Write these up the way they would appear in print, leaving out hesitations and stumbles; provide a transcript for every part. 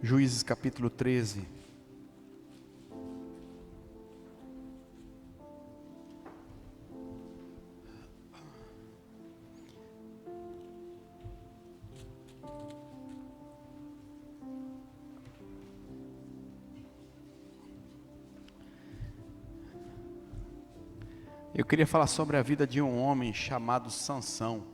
Juízes capítulo 13. Eu queria falar sobre a vida de um homem chamado Sansão.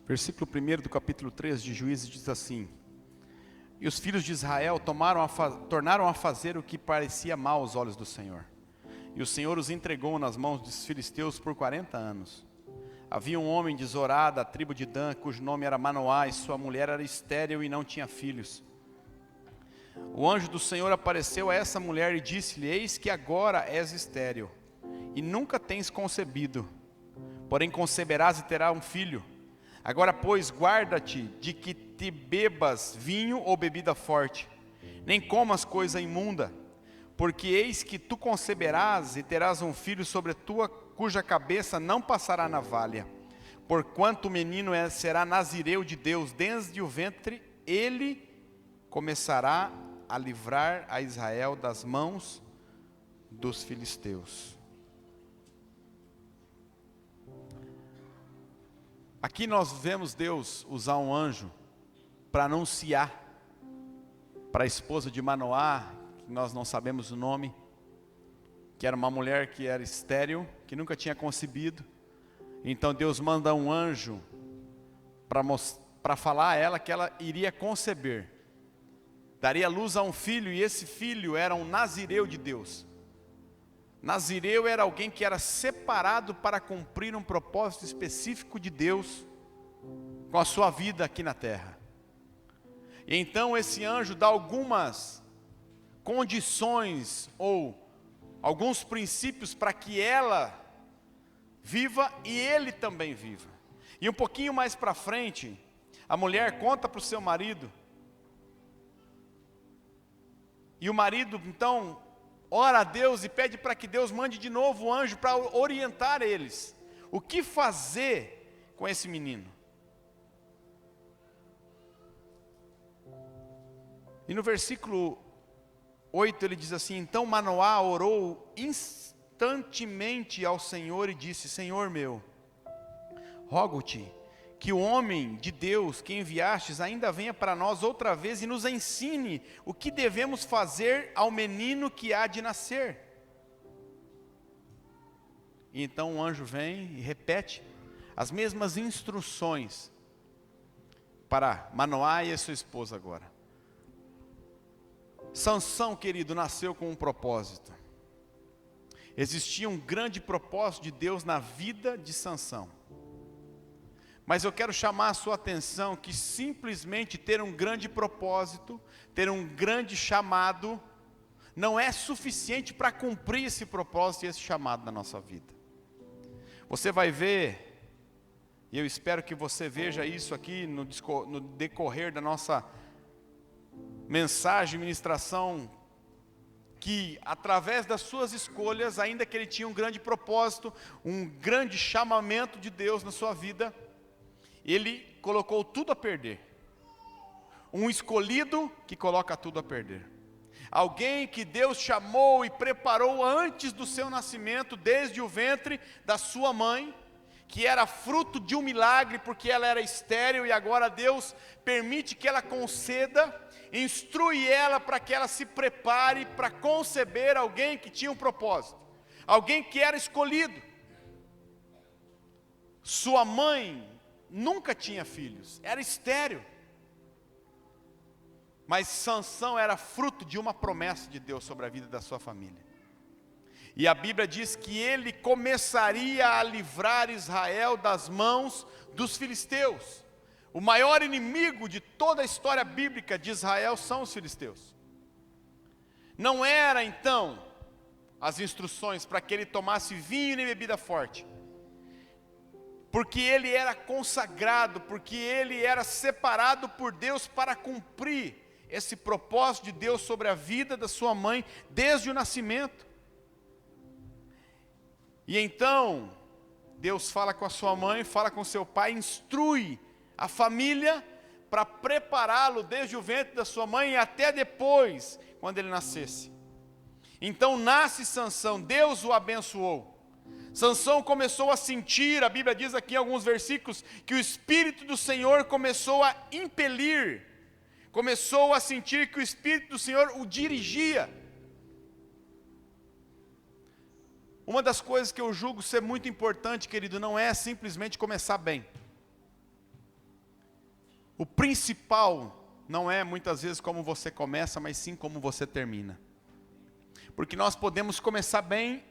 Versículo 1 do capítulo 3 de Juízes diz assim: E os filhos de Israel tornaram a fazer o que parecia mal aos olhos do Senhor. E o Senhor os entregou nas mãos dos filisteus por 40 anos. Havia um homem de Zorá, da tribo de Dan, cujo nome era Manoá, e sua mulher era estéril e não tinha filhos. O anjo do Senhor apareceu a essa mulher e disse-lhe: Eis que agora és estéril, e nunca tens concebido, porém conceberás e terás um filho. Agora, pois, guarda-te de que te bebas vinho ou bebida forte, nem comas coisa imunda, porque eis que tu conceberás e terás um filho sobre cuja cabeça não passará navalha. Porquanto o menino será nazireu de Deus, desde o ventre ele começará a livrar a Israel das mãos dos filisteus. Aqui nós vemos Deus usar um anjo para anunciar para a esposa de Manoá, que nós não sabemos o nome, que era uma mulher que era estéril, que nunca tinha concebido. Então Deus manda um anjo para falar a ela que ela iria conceber, daria luz a um filho, e esse filho era um nazireu de Deus. Nazireu era alguém que era separado para cumprir um propósito específico de Deus com a sua vida aqui na terra. E então esse anjo dá algumas condições ou alguns princípios para que ela viva e ele também viva. E um pouquinho mais para frente, a mulher conta para o seu marido, e o marido então ora a Deus e pede para que Deus mande de novo o anjo para orientar eles. O que fazer com esse menino? E no versículo 8 ele diz assim: Então Manoá orou instantemente ao Senhor e disse: Senhor meu, rogo-te que o homem de Deus que enviastes ainda venha para nós outra vez e nos ensine o que devemos fazer ao menino que há de nascer. E então o anjo vem e repete as mesmas instruções para Manoá e a sua esposa agora. Sansão, querido, nasceu com um propósito. Existia um grande propósito de Deus na vida de Sansão. Mas eu quero chamar a sua atenção que simplesmente ter um grande propósito, ter um grande chamado, não é suficiente para cumprir esse propósito e esse chamado na nossa vida. Você vai ver, e eu espero que você veja isso aqui no decorrer da nossa mensagem, ministração, que através das suas escolhas, ainda que ele tinha um grande propósito, um grande chamamento de Deus na sua vida, ele colocou tudo a perder. Um escolhido que coloca tudo a perder. Alguém que Deus chamou e preparou antes do seu nascimento, desde o ventre da sua mãe, que era fruto de um milagre, porque ela era estéril, e agora Deus permite que ela conceda, instrui ela para que ela se prepare para conceber alguém que tinha um propósito, alguém que era escolhido. Sua mãe nunca tinha filhos, era estéril. Mas Sansão era fruto de uma promessa de Deus sobre a vida da sua família. E a Bíblia diz que ele começaria a livrar Israel das mãos dos filisteus. O maior inimigo de toda a história bíblica de Israel são os filisteus. Não era então as instruções para que ele tomasse vinho nem bebida forte. porque ele era consagrado, porque ele era separado por Deus para cumprir esse propósito de Deus sobre a vida da sua mãe, desde o nascimento. E então, Deus fala com a sua mãe, fala com seu pai, instrui a família para prepará-lo desde o ventre da sua mãe e até depois, quando ele nascesse. Então nasce Sansão, Deus o abençoou. Sansão começou a sentir, a Bíblia diz aqui em alguns versículos, que o Espírito do Senhor começou a impelir, começou a sentir que o Espírito do Senhor o dirigia. Uma das coisas que eu julgo ser muito importante, querido, não é simplesmente começar bem. O principal não é muitas vezes como você começa, mas sim como você termina. Porque nós podemos começar bem,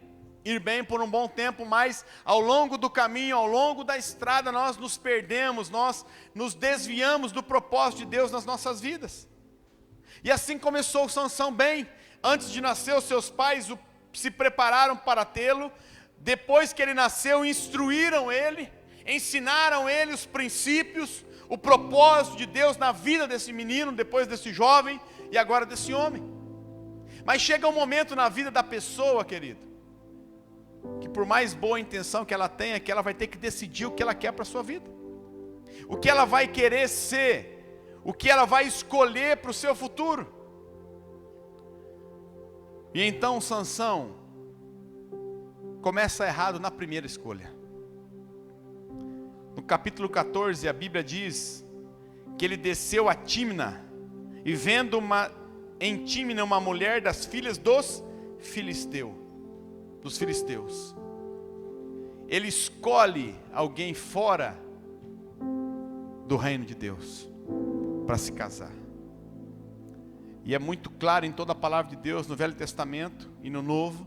ir bem por um bom tempo, mas ao longo do caminho, ao longo da estrada, nós nos perdemos, nós nos desviamos do propósito de Deus nas nossas vidas. E assim começou Sansão bem. Antes de nascer, os seus pais se prepararam para tê-lo. Depois que ele nasceu, instruíram ele, ensinaram ele os princípios, o propósito de Deus na vida desse menino, depois desse jovem e agora desse homem. Mas chega um momento na vida da pessoa, querido, que por mais boa intenção que ela tenha, que ela vai ter que decidir o que ela quer para a sua vida. O que ela vai querer ser, o que ela vai escolher para o seu futuro. E então Sansão começa errado na primeira escolha. No capítulo 14, a Bíblia diz que ele desceu a Tímina, e vendo em Tímina uma mulher das filhas dos filisteus, ele escolhe alguém fora do reino de Deus para se casar. E é muito claro em toda a palavra de Deus, no Velho Testamento e no Novo,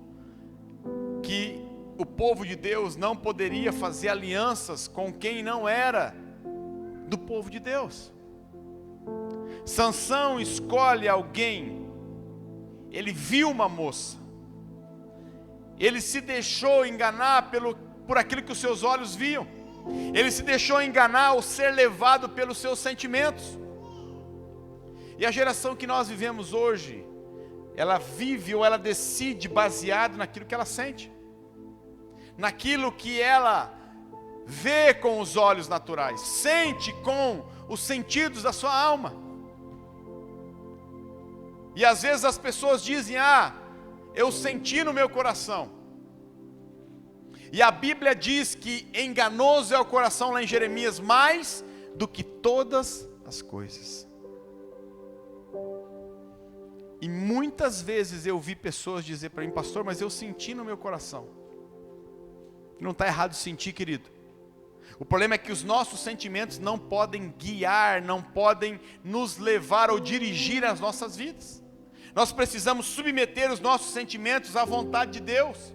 que o povo de Deus não poderia fazer alianças com quem não era do povo de Deus. Sansão escolhe alguém, ele viu uma moça, ele se deixou enganar por aquilo que os seus olhos viam, ele se deixou enganar ou ser levado pelos seus sentimentos. E a geração que nós vivemos hoje, ela vive ou ela decide baseado naquilo que ela sente, naquilo que ela vê com os olhos naturais, sente com os sentidos da sua alma. E às vezes as pessoas dizem: eu senti no meu coração. E a Bíblia diz que enganoso é o coração, lá em Jeremias, mais do que todas as coisas. E muitas vezes eu vi pessoas dizer para mim: pastor, mas eu senti no meu coração. Não está errado sentir, querido. O problema é que os nossos sentimentos não podem guiar, não podem nos levar ou dirigir as nossas vidas. Nós precisamos submeter os nossos sentimentos à vontade de Deus,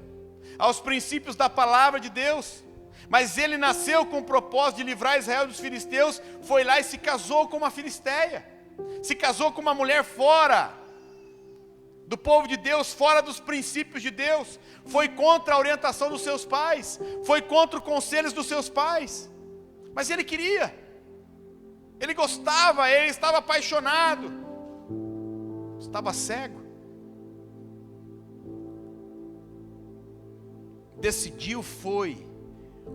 aos princípios da palavra de Deus. Mas ele nasceu com o propósito de livrar Israel dos filisteus, foi lá e se casou com uma filisteia, se casou com uma mulher fora do povo de Deus, fora dos princípios de Deus, foi contra a orientação dos seus pais, foi contra os conselhos dos seus pais, mas ele queria, ele gostava, ele estava apaixonado, estava cego, decidiu, foi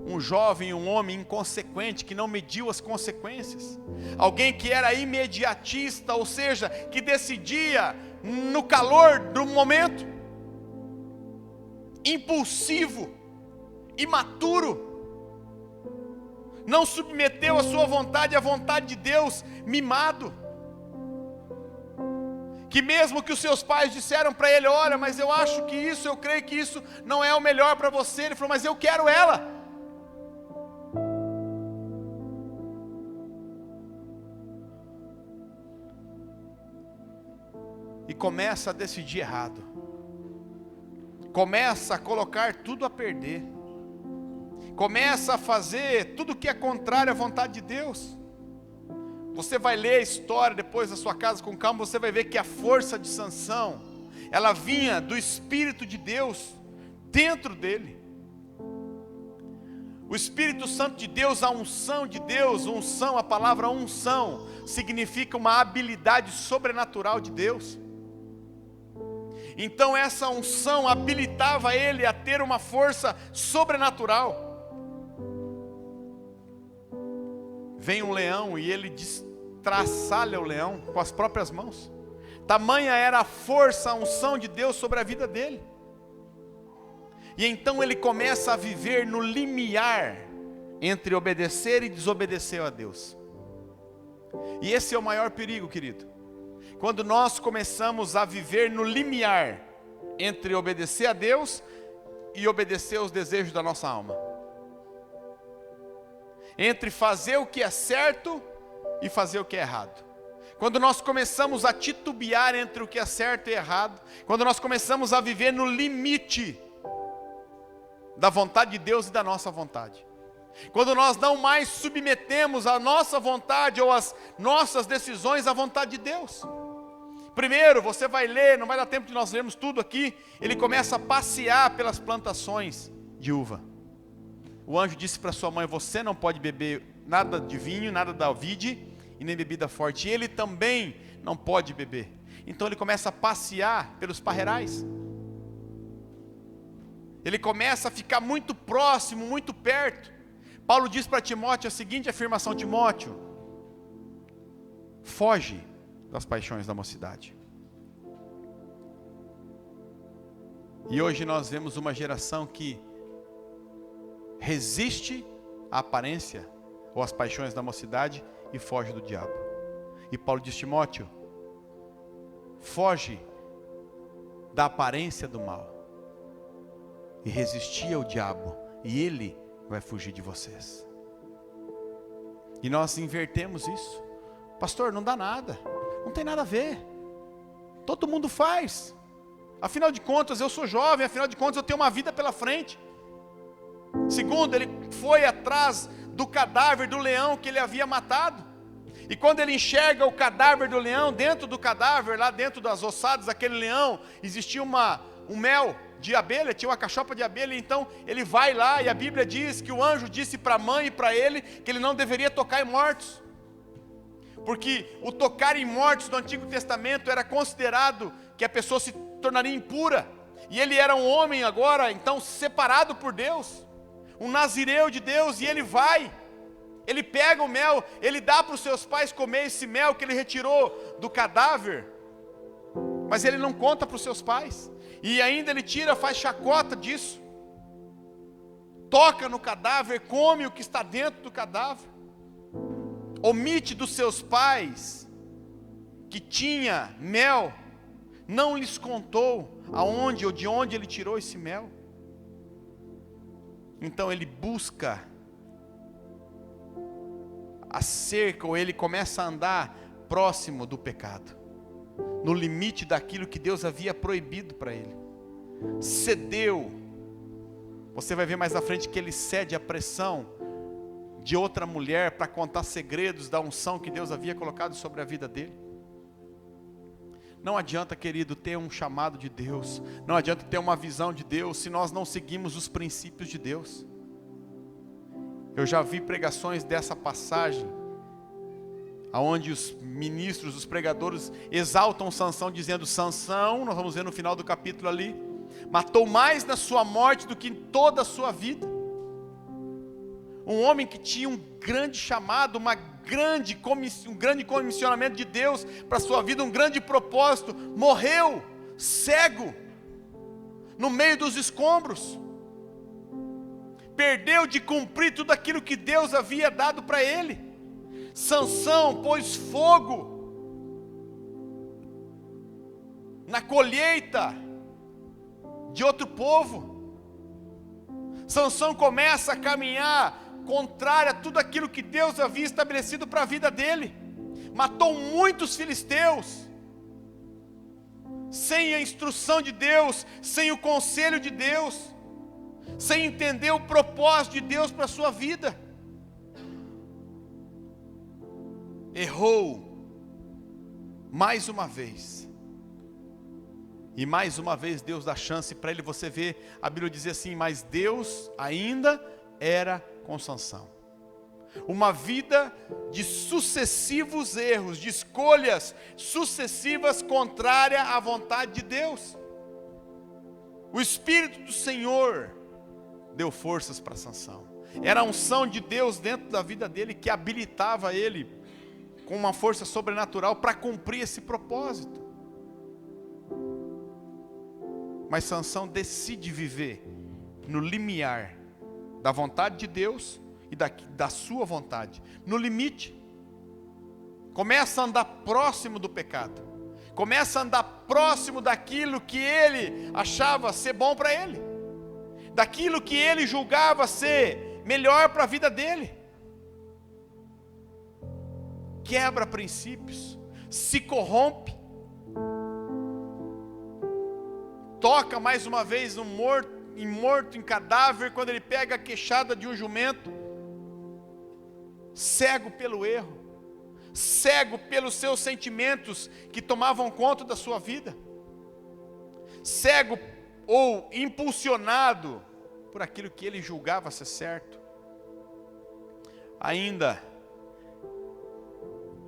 um jovem, um homem inconsequente, que não mediu as consequências, alguém que era imediatista, ou seja, que decidia no calor do momento, impulsivo, imaturo, não submeteu a sua vontade à vontade de Deus, mimado, que mesmo que os seus pais disseram para ele: olha, mas eu acho que isso, eu creio que isso não é o melhor para você, ele falou: mas eu quero ela. E começa a decidir errado, começa a colocar tudo a perder, começa a fazer tudo que é contrário à vontade de Deus. Você vai ler a história depois da sua casa com calma, você vai ver que a força de Sansão, ela vinha do Espírito de Deus dentro dele. O Espírito Santo de Deus, a unção de Deus, unção, a palavra unção, significa uma habilidade sobrenatural de Deus. Então essa unção habilitava ele a ter uma força sobrenatural. Vem um leão e ele destraçalha o leão com as próprias mãos. Tamanha era a força, a unção de Deus sobre a vida dele. E então ele começa a viver no limiar entre obedecer e desobedecer a Deus. E esse é o maior perigo, querido. Quando nós começamos a viver no limiar entre obedecer a Deus e obedecer aos desejos da nossa alma. Entre fazer o que é certo e fazer o que é errado. Quando nós começamos a titubear entre o que é certo e errado, quando nós começamos a viver no limite da vontade de Deus e da nossa vontade. Quando nós não mais submetemos a nossa vontade ou as nossas decisões à vontade de Deus. Primeiro, você vai ler, não vai dar tempo de nós lermos tudo aqui, ele começa a passear pelas plantações de uva. O anjo disse para sua mãe, você não pode beber nada de vinho, nada da vide e nem bebida forte. E ele também não pode beber. Então ele começa a passear pelos parreirais. Ele começa a ficar muito próximo, muito perto. Paulo diz para Timóteo a seguinte afirmação: Timóteo, foge das paixões da mocidade. E hoje nós vemos uma geração que resiste à aparência ou às paixões da mocidade e foge do diabo. E Paulo diz: Timóteo, foge da aparência do mal e resistir ao diabo, e ele vai fugir de vocês. E nós invertemos isso. Pastor, não dá nada, não tem nada a ver, todo mundo faz, afinal de contas eu sou jovem, afinal de contas eu tenho uma vida pela frente. Segundo, ele foi atrás do cadáver do leão que ele havia matado, e quando ele enxerga o cadáver do leão, dentro do cadáver, lá dentro das ossadas daquele leão, existia um mel de abelha, tinha uma cachopa de abelha. Então ele vai lá, e a Bíblia diz que o anjo disse para a mãe e para ele que ele não deveria tocar em mortos, porque o tocar em mortos no Antigo Testamento era considerado que a pessoa se tornaria impura, e ele era um homem agora, então separado por Deus, um nazireu de Deus, e ele vai, ele pega o mel, ele dá para os seus pais comer esse mel que ele retirou do cadáver, mas ele não conta para os seus pais, e ainda ele tira, faz chacota disso, toca no cadáver, come o que está dentro do cadáver, omite dos seus pais que tinha mel, não lhes contou aonde ou de onde ele tirou esse mel. Então ele busca a cerca, ou ele começa a andar próximo do pecado, no limite daquilo que Deus havia proibido para ele. Cedeu. Você vai ver mais à frente que ele cede à pressão de outra mulher para contar segredos da unção que Deus havia colocado sobre a vida dele. Não adianta, querido, ter um chamado de Deus, não adianta ter uma visão de Deus, se nós não seguimos os princípios de Deus. Eu já vi pregações dessa passagem, aonde os ministros, os pregadores exaltam Sansão, dizendo: Sansão, nós vamos ver no final do capítulo ali, matou mais na sua morte do que em toda a sua vida. Um homem que tinha um grande chamado, um grande comissionamento de Deus para a sua vida, um grande propósito, morreu cego, no meio dos escombros, perdeu de cumprir tudo aquilo que Deus havia dado para ele. Sansão pôs fogo na colheita de outro povo. Sansão começa a caminhar contrário a tudo aquilo que Deus havia estabelecido para a vida dele. Matou muitos filisteus, sem a instrução de Deus, sem o conselho de Deus, sem entender o propósito de Deus para a sua vida. Errou mais uma vez, e mais uma vez Deus dá chance para ele. Você vê, a Bíblia diz assim: mas Deus ainda era com Sansão. Uma vida de sucessivos erros, de escolhas sucessivas contrárias à vontade de Deus. O Espírito do Senhor deu forças para Sansão. Era a unção de Deus dentro da vida dele que habilitava ele com uma força sobrenatural para cumprir esse propósito. Mas Sansão decide viver no limiar da vontade de Deus e da sua vontade, no limite. Começa a andar próximo do pecado, começa a andar próximo daquilo que ele achava ser bom para ele, daquilo que ele julgava ser melhor para a vida dele. Quebra princípios, se corrompe, toca mais uma vez no morto, em cadáver, quando ele pega a queixada de um jumento, cego pelo erro, cego pelos seus sentimentos que tomavam conta da sua vida, cego ou impulsionado por aquilo que ele julgava ser certo. Ainda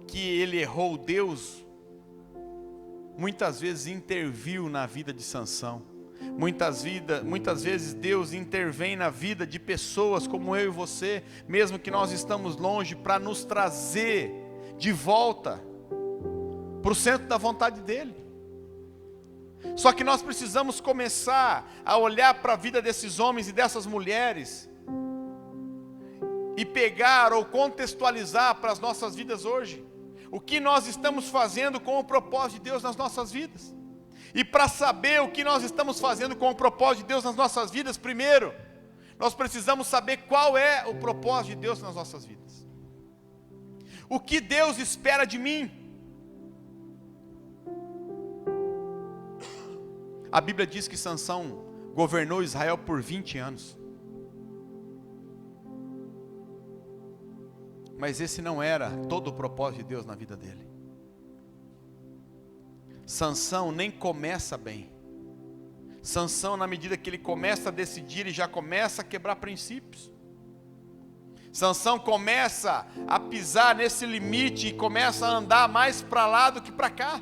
que ele errou, Deus muitas vezes interviu na vida de Sansão. Muitas vezes Deus intervém na vida de pessoas como eu e você, mesmo que nós estamos longe, para nos trazer de volta para o centro da vontade dEle. Só que nós precisamos começar a olhar para a vida desses homens e dessas mulheres e pegar ou contextualizar para as nossas vidas hoje o que nós estamos fazendo com o propósito de Deus nas nossas vidas. E para saber o que nós estamos fazendo com o propósito de Deus nas nossas vidas, primeiro, nós precisamos saber qual é o propósito de Deus nas nossas vidas. O que Deus espera de mim? A Bíblia diz que Sansão governou Israel por 20 anos. Mas esse não era todo o propósito de Deus na vida dele. Sansão nem começa bem. Sansão, na medida que ele começa a decidir, ele já começa a quebrar princípios. Sansão começa a pisar nesse limite e começa a andar mais para lá do que para cá,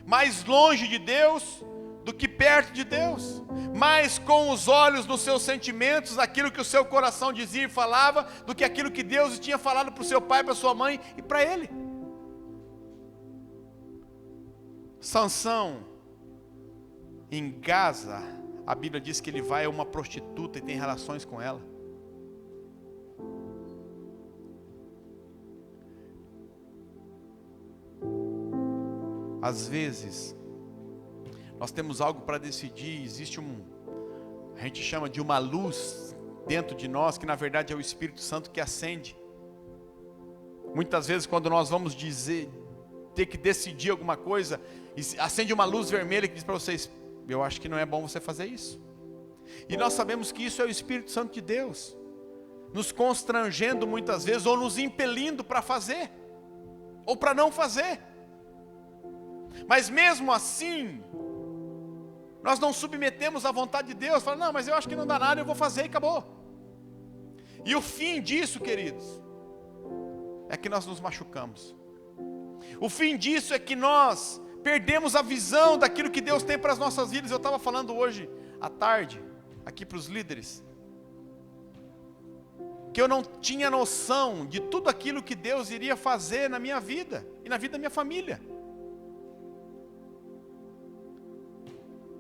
mais longe de Deus do que perto de Deus, mais com os olhos nos seus sentimentos, aquilo que o seu coração dizia e falava, do que aquilo que Deus tinha falado para o seu pai, para sua mãe e para ele. Sansão, em Gaza, a Bíblia diz que ele vai a uma prostituta e tem relações com ela. Às vezes, nós temos algo para decidir, existe a gente chama de uma luz dentro de nós, que na verdade é o Espírito Santo que acende. Muitas vezes quando nós vamos ter que decidir alguma coisa, acende uma luz vermelha que diz para vocês, eu acho que não é bom você fazer isso. E nós sabemos que isso é o Espírito Santo de Deus, nos constrangendo muitas vezes, ou nos impelindo para fazer, ou para não fazer. Mas mesmo assim, nós não submetemos à vontade de Deus, falamos, não, mas eu acho que não dá nada, eu vou fazer e acabou. E o fim disso, queridos, é que nós nos machucamos. O fim disso é que nós perdemos a visão daquilo que Deus tem para as nossas vidas. Eu estava falando hoje à tarde, aqui para os líderes, que eu não tinha noção de tudo aquilo que Deus iria fazer na minha vida e na vida da minha família.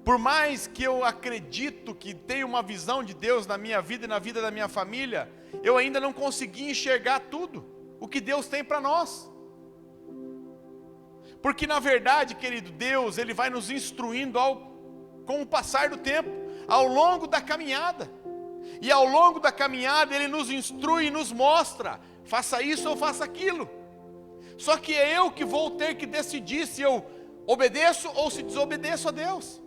Por mais que eu acredito que tenho uma visão de Deus na minha vida e na vida da minha família, eu ainda não consegui enxergar tudo o que Deus tem para nós. Porque na verdade, querido, Deus, Ele vai nos instruindo com o passar do tempo, ao longo da caminhada. E ao longo da caminhada Ele nos instrui e nos mostra, faça isso ou faça aquilo. Só que é eu que vou ter que decidir se eu obedeço ou se desobedeço a Deus.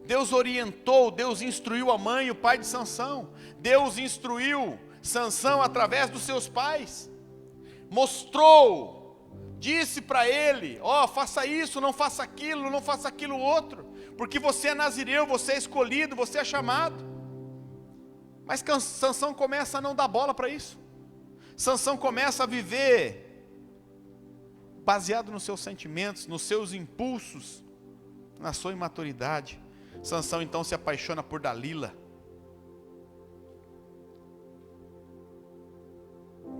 Deus orientou, Deus instruiu a mãe e o pai de Sansão. Deus instruiu Sansão através dos seus pais. Mostrou, disse para ele, faça isso, não faça aquilo outro. Porque você é nazireu, você é escolhido, você é chamado. Mas Sansão começa a não dar bola para isso. Sansão começa a viver baseado nos seus sentimentos, nos seus impulsos, na sua imaturidade. Sansão então se apaixona por Dalila,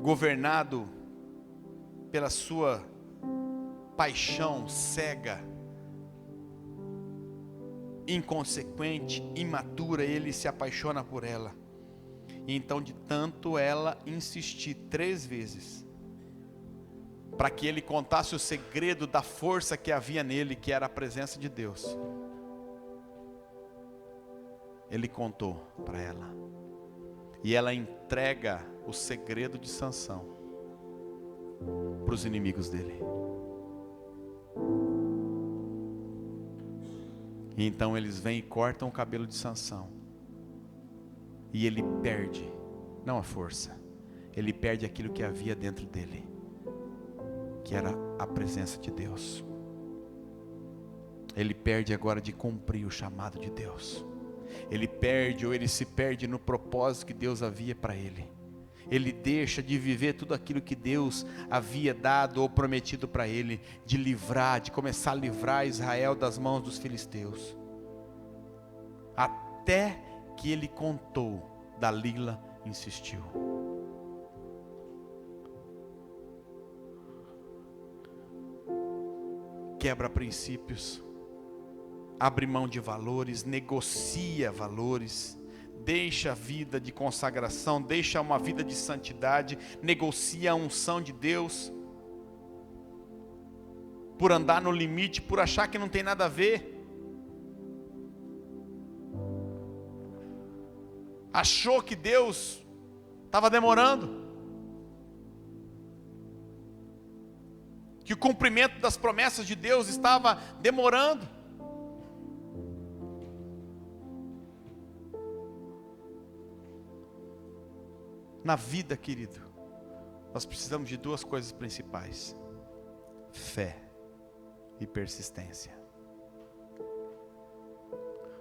governado pela sua paixão cega, inconsequente, imatura, ele se apaixona por ela. E então, de tanto ela insistir 3 vezes, para que ele contasse o segredo da força que havia nele, que era a presença de Deus, ele contou para ela. E ela entrega o segredo de Sansão para os inimigos dele. E então eles vêm e cortam o cabelo de Sansão. E ele perde, não a força, ele perde aquilo que havia dentro dele, que era a presença de Deus. Ele perde agora de cumprir o chamado de Deus. Ele perde, ou ele se perde no propósito que Deus havia para ele. Ele deixa de viver tudo aquilo que Deus havia dado ou prometido para ele, de livrar, de começar a livrar Israel das mãos dos filisteus. Até que ele contou, Dalila insistiu. Quebra princípios, abre mão de valores, negocia valores, deixa a vida de consagração, deixa uma vida de santidade, negocia a unção de Deus, por andar no limite, por achar que não tem nada a ver. Achou que Deus estava demorando, que o cumprimento das promessas de Deus estava demorando. Na vida, querido, nós precisamos de 2 coisas principais: fé e persistência.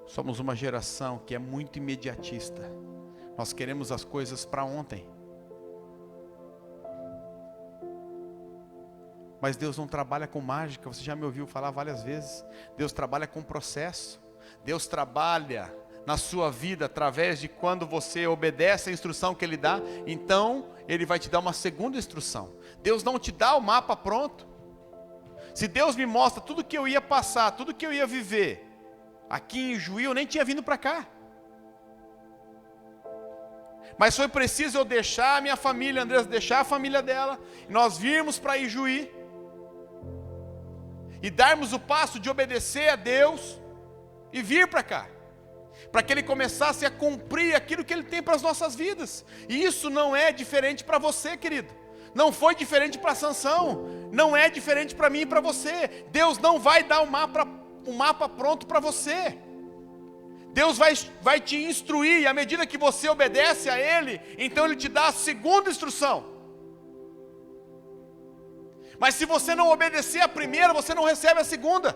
Somos uma geração que é muito imediatista. Nós queremos as coisas para ontem. Mas Deus não trabalha com mágica, você já me ouviu falar várias vezes. Deus trabalha com processo. Deus trabalha na sua vida através de quando você obedece a instrução que Ele dá, então Ele vai te dar uma segunda instrução. Deus não te dá o mapa pronto. Se Deus me mostra tudo que eu ia passar, tudo que eu ia viver, aqui em Juí eu nem tinha vindo para cá. Mas foi preciso eu deixar a minha família, Andressa deixar a família dela, e nós virmos para Ijuí, e darmos o passo de obedecer a Deus, e vir para cá, para que Ele começasse a cumprir aquilo que Ele tem para as nossas vidas. E isso não é diferente para você, querido. Não foi diferente para Sansão, não é diferente para mim e para você. Deus não vai dar um mapa pronto para você. Deus vai te instruir, e à medida que você obedece a Ele, então Ele te dá a segunda instrução. Mas se você não obedecer a primeira, você não recebe a segunda.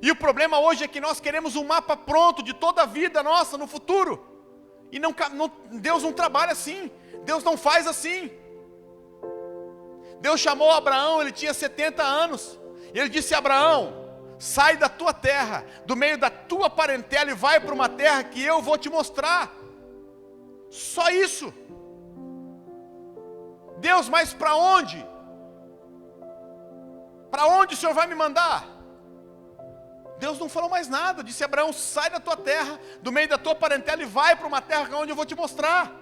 E o problema hoje é que nós queremos um mapa pronto de toda a vida nossa no futuro. E Deus não trabalha assim, Deus não faz assim. Deus chamou Abraão, ele tinha 70 anos, e Ele disse a Abraão: sai da tua terra, do meio da tua parentela, e vai para uma terra que eu vou te mostrar. Só isso. Deus, mas para onde? Para onde o Senhor vai me mandar? Deus não falou mais nada, disse a Abraão: sai da tua terra, do meio da tua parentela, e vai para uma terra onde eu vou te mostrar.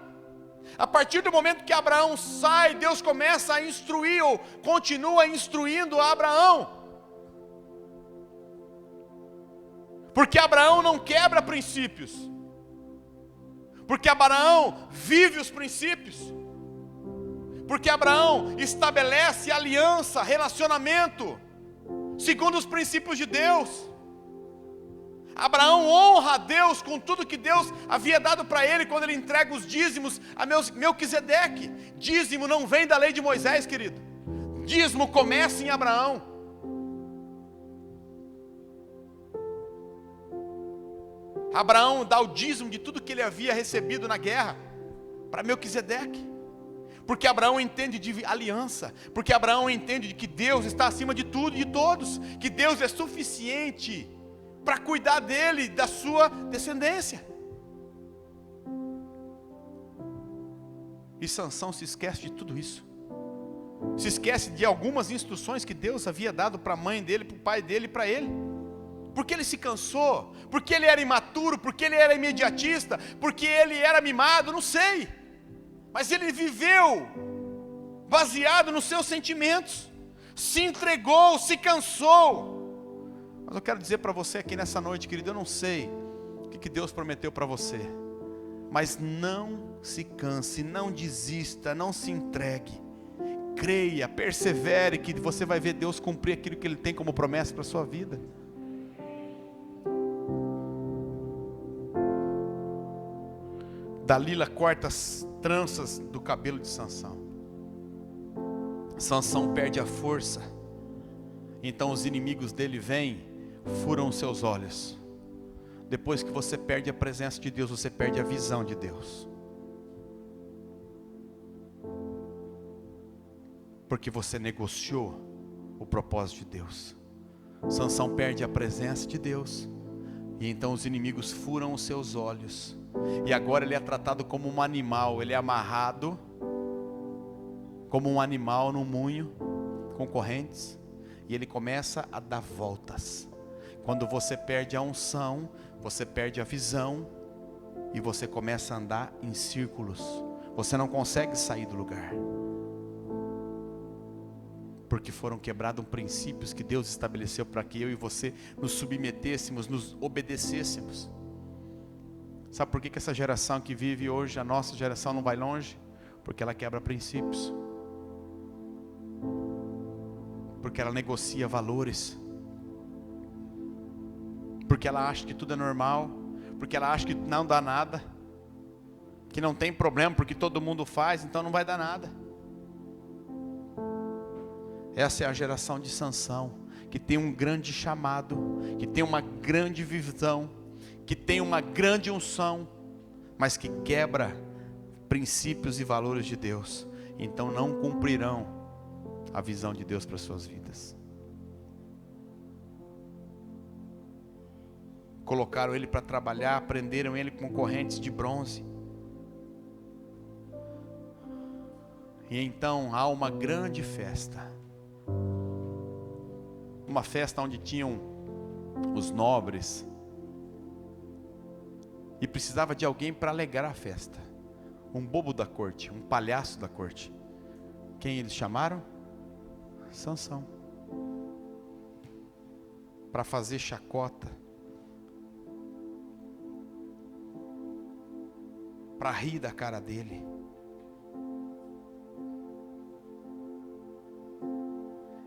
A partir do momento que Abraão sai, Deus começa a instruir, ou continua instruindo a Abraão. Porque Abraão não quebra princípios, porque Abraão vive os princípios, porque Abraão estabelece aliança, relacionamento, segundo os princípios de Deus. Abraão honra a Deus com tudo que Deus havia dado para ele, quando ele entrega os dízimos a Melquisedeque. Dízimo não vem da lei de Moisés, querido. Dízimo começa em Abraão. Abraão dá o dízimo de tudo que ele havia recebido na guerra para Melquisedeque. Porque Abraão entende de aliança. Porque Abraão entende de que Deus está acima de tudo e de todos. Que Deus é suficiente para cuidar dele, da sua descendência. E Sansão se esquece de tudo isso. Se esquece de algumas instruções que Deus havia dado para a mãe dele, para o pai dele e para ele. Porque ele se cansou, porque ele era imaturo, porque ele era imediatista, porque ele era mimado, não sei. Mas ele viveu baseado nos seus sentimentos, se entregou, se cansou. Mas eu quero dizer para você aqui nessa noite, querido, eu não sei o que Deus prometeu para você, mas não se canse, não desista, não se entregue. Creia, persevere, que você vai ver Deus cumprir aquilo que Ele tem como promessa para a sua vida. Dalila corta as tranças do cabelo de Sansão. Sansão perde a força. Então os inimigos dele vêm, furam os seus olhos. Depois que você perde a presença de Deus, você perde a visão de Deus. Porque você negociou o propósito de Deus. Sansão perde a presença de Deus. E então os inimigos furam os seus olhos. E agora ele é tratado como um animal. Ele é amarrado como um animal no moinho, com correntes. E ele começa a dar voltas. Quando você perde a unção, você perde a visão. E você começa a andar em círculos. Você não consegue sair do lugar. Porque foram quebrados princípios que Deus estabeleceu para que eu e você nos submetêssemos, nos obedecêssemos. Sabe por que essa geração que vive hoje, a nossa geração, não vai longe? Porque ela quebra princípios. Porque ela negocia valores. Porque ela acha que tudo é normal. Porque ela acha que não dá nada. Que não tem problema porque todo mundo faz, então não vai dar nada. Essa é a geração de Sansão, que tem um grande chamado, que tem uma grande visão, que tem uma grande unção, mas que quebra princípios e valores de Deus. Então não cumprirão a visão de Deus para as suas vidas. Colocaram ele para trabalhar, prenderam ele com correntes de bronze. E então há uma grande festa. Uma festa onde tinham os nobres. E precisava de alguém para alegrar a festa. Um bobo da corte, um palhaço da corte. Quem eles chamaram? Sansão. Para fazer chacota. Para rir da cara dele.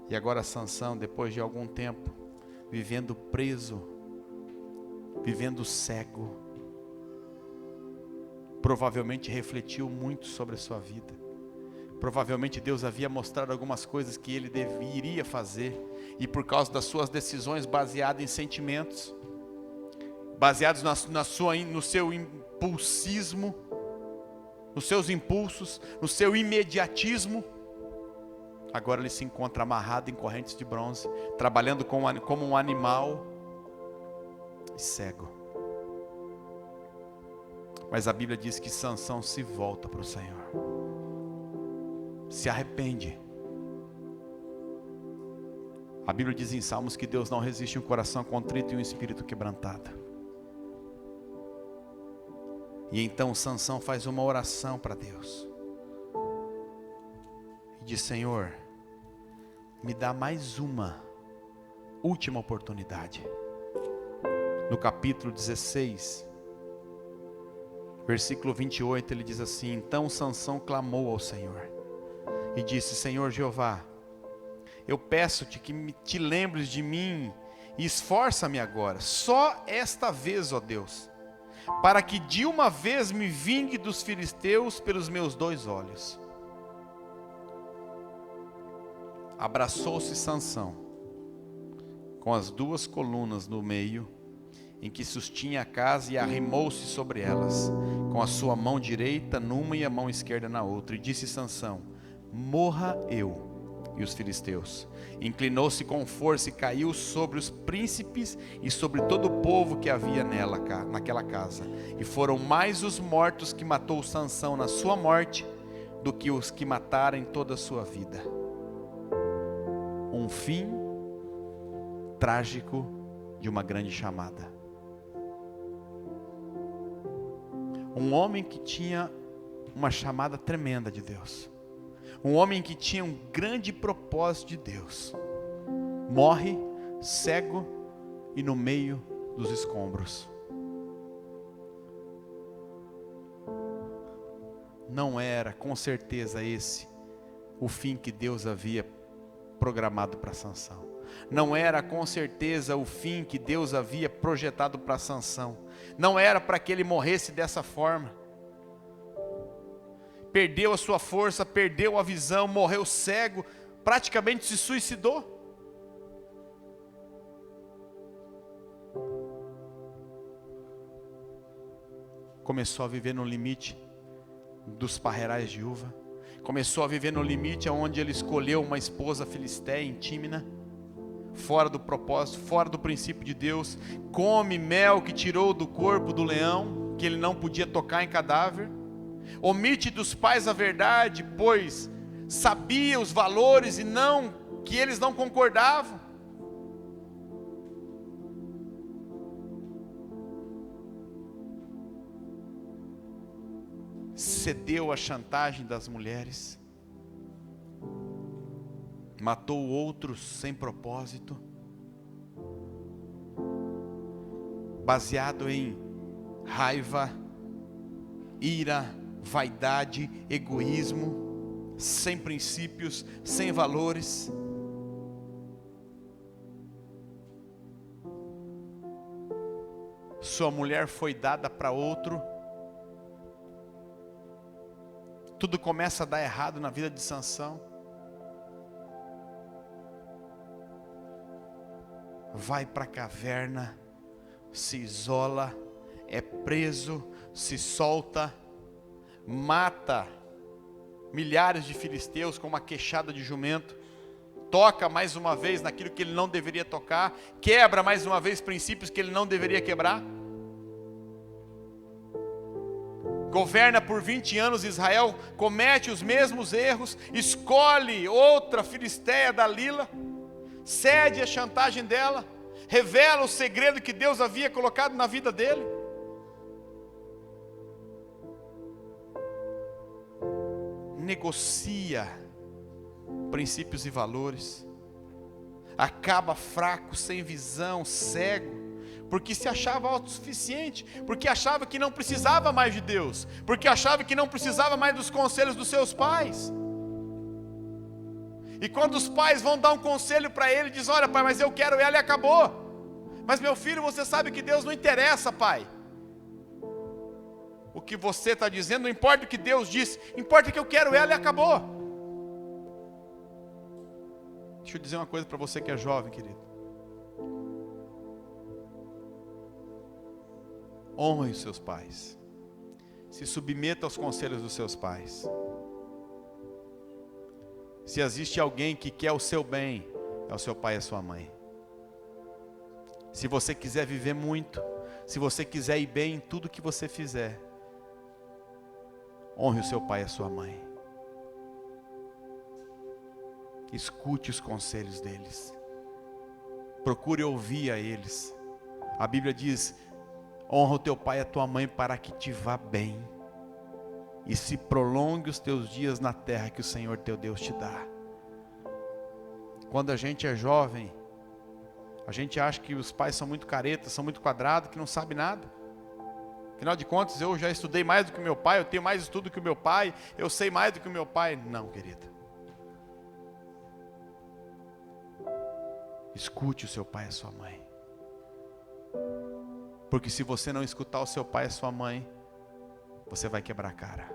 E agora Sansão, depois de algum tempo, vivendo preso, vivendo cego, provavelmente refletiu muito sobre a sua vida. Provavelmente Deus havia mostrado algumas coisas que ele deveria fazer, e por causa das suas decisões baseadas em sentimentos, baseados no seu impulsismo, nos seus impulsos, no seu imediatismo, agora ele se encontra amarrado em correntes de bronze, trabalhando como um animal e cego. Mas a Bíblia diz que Sansão se volta para o Senhor, se arrepende. A Bíblia diz em Salmos que Deus não resiste um coração contrito e um espírito quebrantado. E então Sansão faz uma oração para Deus e diz: Senhor, me dá mais uma última oportunidade. No capítulo 16, versículo 28, ele diz assim: então Sansão clamou ao Senhor e disse: Senhor Jeová, eu peço-te que te lembres de mim e esforça-me agora, só esta vez, ó Deus, para que de uma vez me vingue dos filisteus pelos meus 2 olhos. Abraçou-se Sansão com as 2 colunas no meio em que sustinha a casa, e arrimou-se sobre elas, com a sua mão direita numa e a mão esquerda na outra. E disse Sansão: morra eu e os filisteus. Inclinou-se com força e caiu sobre os príncipes e sobre todo o povo que havia naquela casa. E foram mais os mortos que matou Sansão na sua morte, do que os que mataram em toda a sua vida. Um fim trágico de uma grande chamada. Um homem que tinha uma chamada tremenda de Deus. Um homem que tinha um grande propósito de Deus. Morre cego e no meio dos escombros. Não era, com certeza, esse o fim que Deus havia programado para Sansão. Não era, com certeza, o fim que Deus havia projetado para Sansão. Não era para que ele morresse dessa forma. Perdeu a sua força, perdeu a visão, morreu cego, praticamente se suicidou. Começou a viver no limite dos parreirais de uva. Começou a viver no limite onde ele escolheu uma esposa filisteia em Tímina, fora do propósito, fora do princípio de Deus. Come mel que tirou do corpo do leão, que ele não podia tocar em cadáver. Omite dos pais a verdade, pois sabia os valores e não que eles não concordavam. Cedeu à chantagem das mulheres, matou outros sem propósito, baseado em raiva, ira, vaidade, egoísmo, sem princípios, sem valores. Sua mulher foi dada para outro. Tudo começa a dar errado na vida de Sansão. Vai para a caverna, se isola, é preso, se solta, mata milhares de filisteus com uma queixada de jumento, toca mais uma vez naquilo que ele não deveria tocar, quebra mais uma vez princípios que ele não deveria quebrar. Governa por 20 anos Israel, comete os mesmos erros, escolhe outra filisteia, Dalila, cede a chantagem dela, revela o segredo que Deus havia colocado na vida dele. Negocia princípios e valores, acaba fraco, sem visão, cego, porque se achava autossuficiente, porque achava que não precisava mais de Deus, porque achava que não precisava mais dos conselhos dos seus pais. E quando os pais vão dar um conselho para ele, diz: olha pai, mas eu quero ela, e acabou. Mas meu filho, você sabe que Deus não interessa, pai. O que você está dizendo, não importa o que Deus disse, importa que eu quero ela, e acabou. Deixa eu dizer uma coisa para você que é jovem, querido. Honre os seus pais. Se submeta aos conselhos dos seus pais. Se existe alguém que quer o seu bem, é o seu pai e a sua mãe. Se você quiser viver muito, se você quiser ir bem em tudo que você fizer, honre o seu pai e a sua mãe. Escute os conselhos deles. Procure ouvir a eles. A Bíblia diz: honra o teu pai e a tua mãe para que te vá bem e se prolongue os teus dias na terra que o Senhor teu Deus te dá. Quando a gente é jovem, a gente acha que os pais são muito caretas, são muito quadrados, que não sabem nada. Afinal de contas, eu já estudei mais do que o meu pai, eu tenho mais estudo que o meu pai, eu sei mais do que o meu pai. Não, querida. Escute o seu pai e a sua mãe. Porque se você não escutar o seu pai e a sua mãe, você vai quebrar a cara.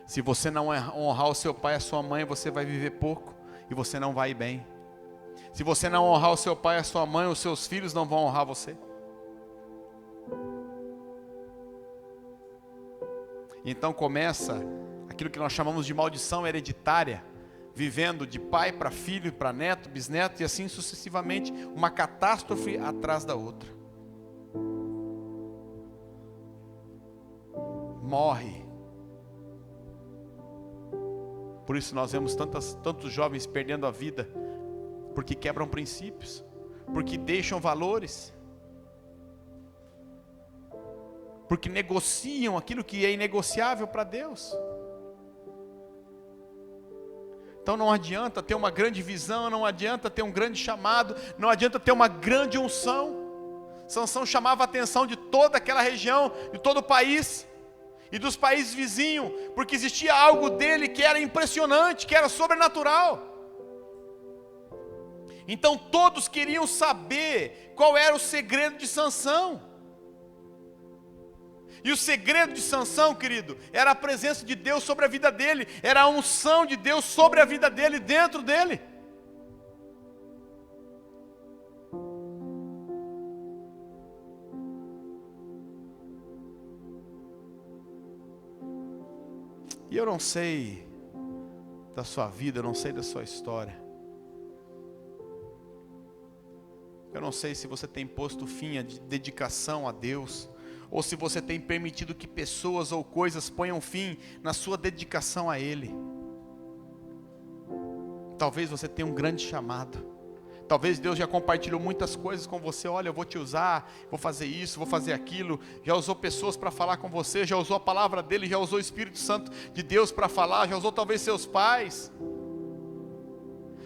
Se você não honrar o seu pai e a sua mãe, você vai viver pouco e você não vai ir bem. Se você não honrar o seu pai e a sua mãe, os seus filhos não vão honrar você. Então começa aquilo que nós chamamos de maldição hereditária, vivendo de pai para filho, para neto, bisneto e assim sucessivamente, uma catástrofe atrás da outra. Morre. Por isso nós vemos tantos jovens perdendo a vida, porque quebram princípios, porque deixam valores, porque negociam aquilo que é inegociável para Deus. Então não adianta ter uma grande visão, não adianta ter um grande chamado, não adianta ter uma grande unção. Sansão chamava a atenção de toda aquela região, de todo o país e dos países vizinhos, porque existia algo dele que era impressionante, que era sobrenatural. Então todos queriam saber qual era o segredo de Sansão. E o segredo de Sansão, querido, era a presença de Deus sobre a vida dele, era a unção de Deus sobre a vida dele, dentro dele. E eu não sei da sua vida, eu não sei da sua história. Eu não sei se você tem posto fim à dedicação a Deus, ou se você tem permitido que pessoas ou coisas ponham fim na sua dedicação a Ele. Talvez você tenha um grande chamado. Talvez Deus já compartilhou muitas coisas com você. Olha, eu vou te usar, vou fazer isso, vou fazer aquilo. Já usou pessoas para falar com você, já usou a palavra dEle, já usou o Espírito Santo de Deus para falar, já usou talvez seus pais.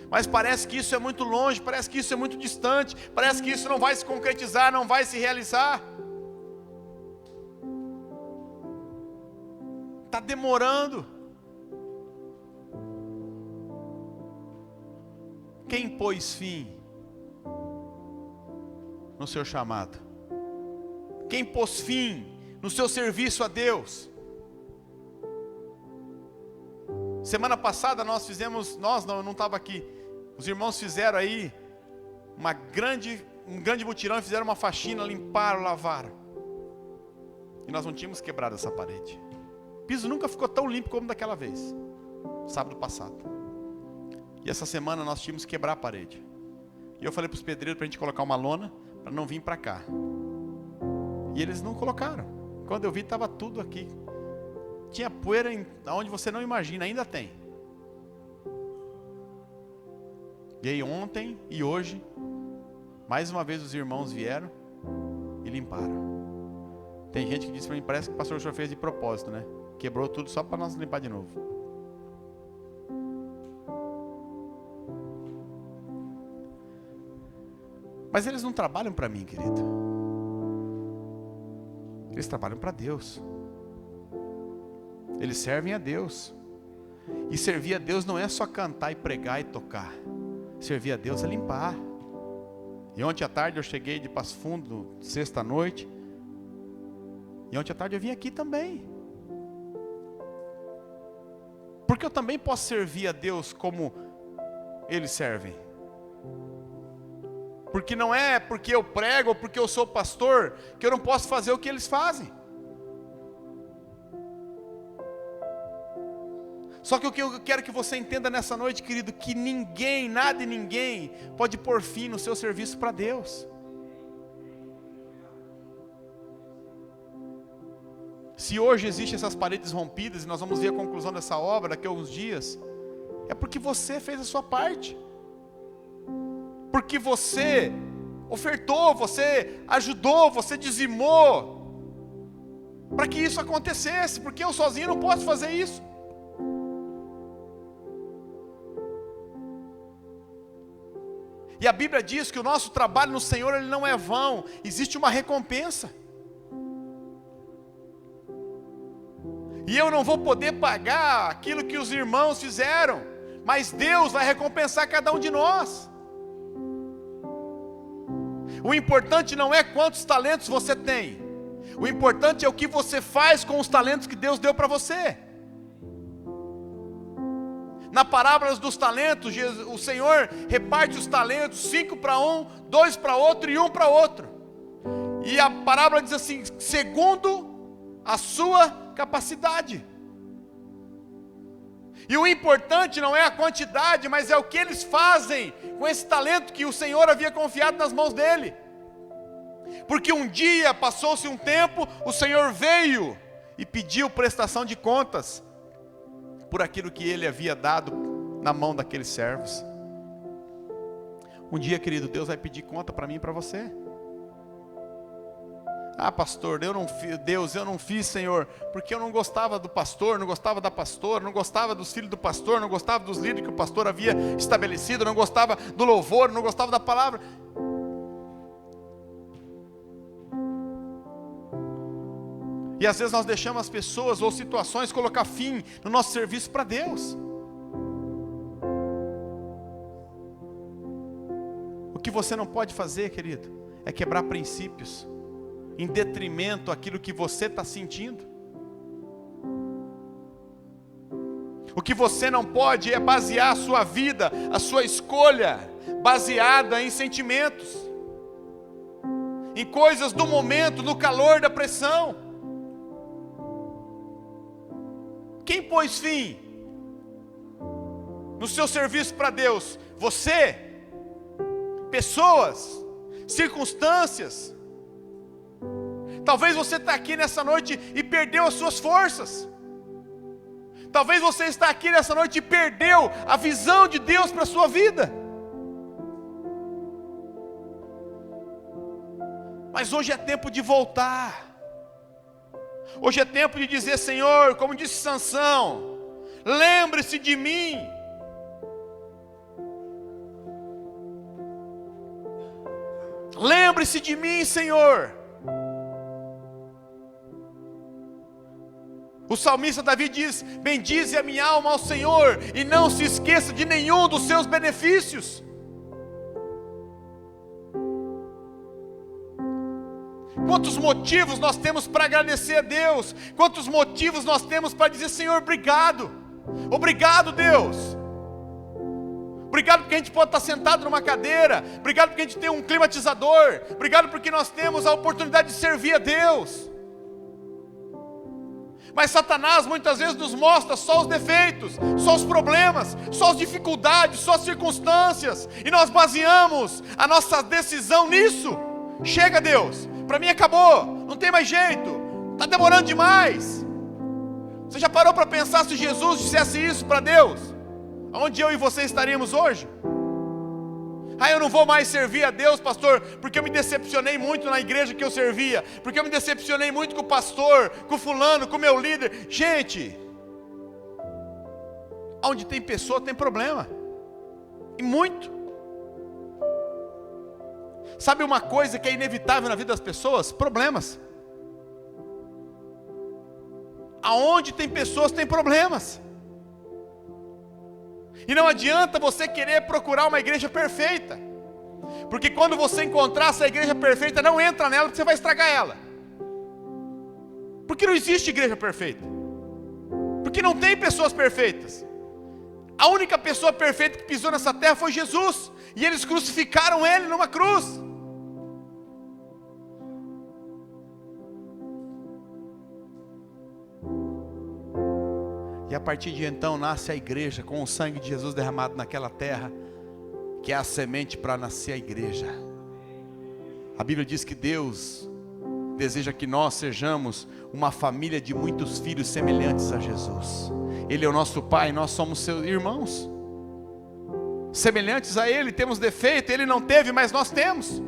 Mas parece que isso é muito longe, parece que isso é muito distante, parece que isso não vai se concretizar, não vai se realizar. Está demorando. Quem pôs fim no seu chamado? Quem pôs fim no seu serviço a Deus? Semana passada nós fizemos, eu não estava aqui, os irmãos fizeram aí um grande mutirão e fizeram uma faxina, limparam, lavaram. E nós não tínhamos quebrado essa parede. O piso nunca ficou tão limpo como daquela vez, sábado passado. E essa semana nós tínhamos que quebrar a parede. E eu falei para os pedreiros para a gente colocar uma lona, para não vir para cá. E eles não colocaram. Quando eu vi, estava tudo aqui. Tinha poeira onde você não imagina, ainda tem. E aí ontem e hoje, mais uma vez os irmãos vieram e limparam. Tem gente que disse para mim, parece que o pastor fez de propósito, né? Quebrou tudo só para nós limpar de novo. Mas eles não trabalham para mim, querido. Eles trabalham para Deus. Eles servem a Deus. E servir a Deus não é só cantar e pregar e tocar. Servir a Deus é limpar. E ontem à tarde eu cheguei de Passo Fundo, sexta noite. E ontem à tarde eu vim aqui também. Porque eu também posso servir a Deus como eles servem. Porque não é porque eu prego ou porque eu sou pastor que eu não posso fazer o que eles fazem. Só que o que eu quero que você entenda nessa noite, querido, que ninguém, nada e ninguém pode pôr fim no seu serviço para Deus. Se hoje existem essas paredes rompidas, e nós vamos ver a conclusão dessa obra daqui a alguns dias, é porque você fez a sua parte. Porque você ofertou, você ajudou, você dizimou, para que isso acontecesse, porque eu sozinho não posso fazer isso. E a Bíblia diz que o nosso trabalho no Senhor, ele não é vão, existe uma recompensa. E eu não vou poder pagar aquilo que os irmãos fizeram, mas Deus vai recompensar cada um de nós. O importante não é quantos talentos você tem, o importante é o que você faz com os talentos que Deus deu para você. Na parábola dos talentos, o Senhor reparte os talentos, 5 para um, 2 para outro e 1 para outro. E a parábola diz assim, segundo a sua capacidade. E o importante não é a quantidade, mas é o que eles fazem com esse talento que o Senhor havia confiado nas mãos dele. Porque um dia, passou-se um tempo, o Senhor veio e pediu prestação de contas por aquilo que ele havia dado na mão daqueles servos. Um dia, querido, Deus vai pedir conta para mim e para você. Ah, pastor, eu não fiz, Senhor, porque eu não gostava do pastor, não gostava da pastora, não gostava dos filhos do pastor, não gostava dos líderes que o pastor havia estabelecido, não gostava do louvor, não gostava da palavra. E às vezes nós deixamos as pessoas ou situações colocar fim no nosso serviço para Deus. O que você não pode fazer, querido, é quebrar princípios em detrimento daquilo que você está sentindo. O que você não pode é basear a sua vida, a sua escolha, baseada em sentimentos, em coisas do momento, no calor da pressão. Quem pôs fim no seu serviço para Deus? Você? Pessoas? Circunstâncias? Talvez você está aqui nessa noite e perdeu as suas forças. Talvez você está aqui nessa noite e perdeu a visão de Deus para a sua vida. Mas hoje é tempo de voltar. Hoje é tempo de dizer, Senhor, como disse Sansão, lembre-se de mim. Lembre-se de mim, Senhor. O salmista Davi diz, bendize a minha alma ao Senhor, e não se esqueça de nenhum dos seus benefícios. Quantos motivos nós temos para agradecer a Deus? Quantos motivos nós temos para dizer, Senhor, obrigado. Obrigado, Deus. Obrigado porque a gente pode estar sentado numa cadeira. Obrigado porque a gente tem um climatizador. Obrigado porque nós temos a oportunidade de servir a Deus. Mas Satanás muitas vezes nos mostra só os defeitos, só os problemas, só as dificuldades, só as circunstâncias. E nós baseamos a nossa decisão nisso. Chega, Deus, para mim acabou, não tem mais jeito, está demorando demais. Você já parou para pensar se Jesus dissesse isso para Deus? Aonde eu e você estaríamos hoje? Ah, eu não vou mais servir a Deus, pastor, porque eu me decepcionei muito na igreja que eu servia, porque eu me decepcionei muito com o pastor, com o fulano, com o meu líder. Gente, onde tem pessoa tem problema, e muito. Sabe uma coisa que é inevitável na vida das pessoas? Problemas. Aonde tem pessoas tem problemas. E não adianta você querer procurar uma igreja perfeita, porque quando você encontrar essa igreja perfeita, não entra nela, porque você vai estragar ela. Porque não existe igreja perfeita, porque não tem pessoas perfeitas. A única pessoa perfeita que pisou nessa terra foi Jesus, e eles crucificaram ele numa cruz. E a partir de então nasce a igreja, com o sangue de Jesus derramado naquela terra, que é a semente para nascer a igreja. A Bíblia diz que Deus deseja que nós sejamos uma família de muitos filhos semelhantes a Jesus. Ele é o nosso Pai, nós somos seus irmãos, semelhantes a Ele. Temos defeito, Ele não teve, mas nós temos.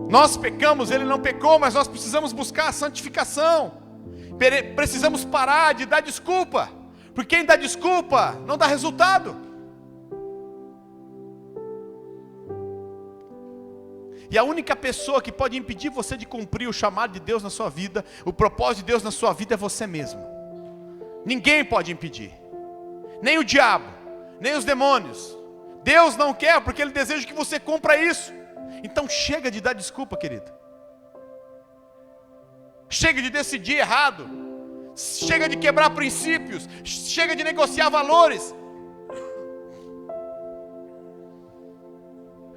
Nós pecamos, Ele não pecou, mas nós precisamos buscar a santificação. Precisamos parar de dar desculpa, porque quem dá desculpa não dá resultado. E a única pessoa que pode impedir você de cumprir o chamado de Deus na sua vida, o propósito de Deus na sua vida, é você mesmo. Ninguém pode impedir, nem o diabo, nem os demônios. Deus não quer, porque Ele deseja que você cumpra isso. Então chega de dar desculpa, querido. Chega de decidir errado. chega de quebrar princípios, chega de negociar valores.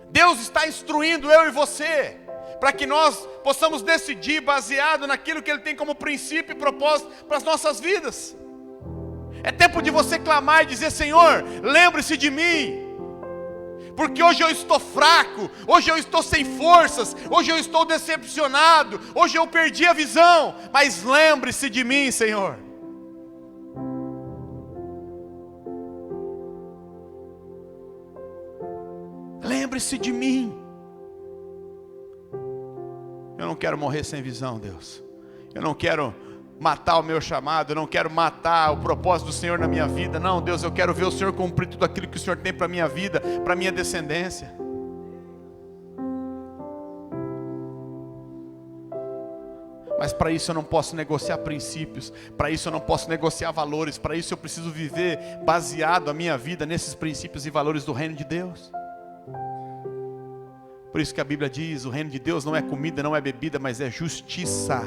Deus está instruindo eu e você, para que nós possamos decidir baseado naquilo que Ele tem como princípio e propósito para as nossas vidas. É tempo de você clamar e dizer: Senhor, lembre-se de mim, porque hoje eu estou fraco, hoje eu estou sem forças, hoje eu estou decepcionado, hoje eu perdi a visão, mas lembre-se de mim, Senhor. Lembre-se de mim. Eu não quero morrer sem visão, Deus. Eu não quero matar o meu chamado, eu não quero matar o propósito do Senhor na minha vida. Não, Deus, eu quero ver o Senhor cumprir tudo aquilo que o Senhor tem para a minha vida, para a minha descendência. Mas para isso eu não posso negociar princípios, para isso eu não posso negociar valores, para isso eu preciso viver baseado a minha vida nesses princípios e valores do reino de Deus. Por isso que a Bíblia diz: o reino de Deus não é comida, não é bebida, mas é justiça,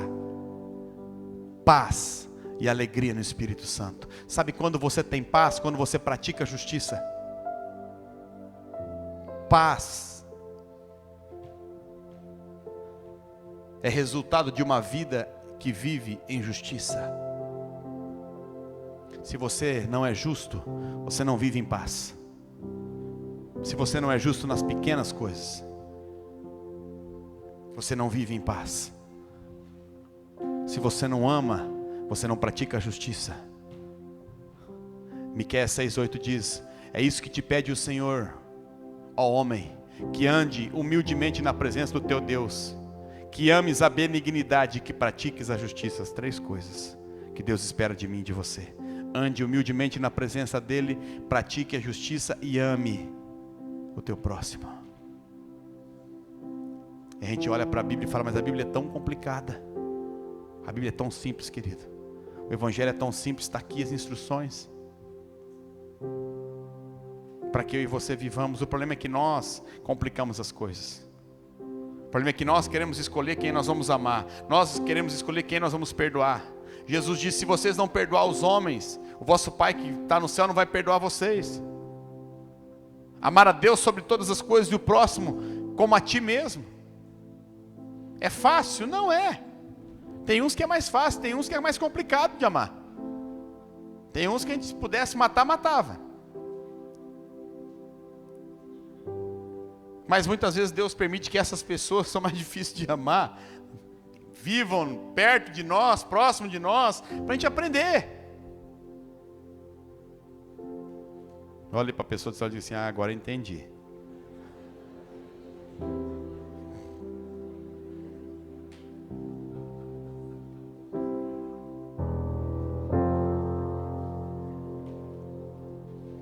paz e alegria no Espírito Santo. Sabe quando você tem paz? Quando você pratica justiça. Paz é resultado de uma vida que vive em justiça. Se você não é justo, você não vive em paz. Se você não é justo nas pequenas coisas, você não vive em paz. Se você não ama, você não pratica a justiça. Miqueias 6:8 diz: é isso que te pede o Senhor, ó homem, que ande humildemente na presença do teu Deus, que ames a benignidade e que pratiques a justiça. As 3 coisas que Deus espera de mim e de você: ande humildemente na presença dEle, pratique a justiça e ame o teu próximo. E a gente olha para a Bíblia e fala: mas a Bíblia é tão complicada. A Bíblia é tão simples, querido. O Evangelho é tão simples, está aqui as instruções, para que eu e você vivamos. O problema é que nós complicamos as coisas. O problema é que nós queremos escolher quem nós vamos amar, nós queremos escolher quem nós vamos perdoar. Jesus disse: se vocês não perdoar os homens, o vosso Pai que está no céu não vai perdoar vocês. Amar a Deus sobre todas as coisas e o próximo como a ti mesmo. É fácil? Não é. Tem uns que é mais fácil, tem uns que é mais complicado de amar. Tem uns que a gente, se pudesse matar, matava. Mas muitas vezes Deus permite que essas pessoas que são mais difíceis de amar vivam perto de nós, próximo de nós, para a gente aprender. Olhe para a pessoa do céu e diz assim: agora eu entendi.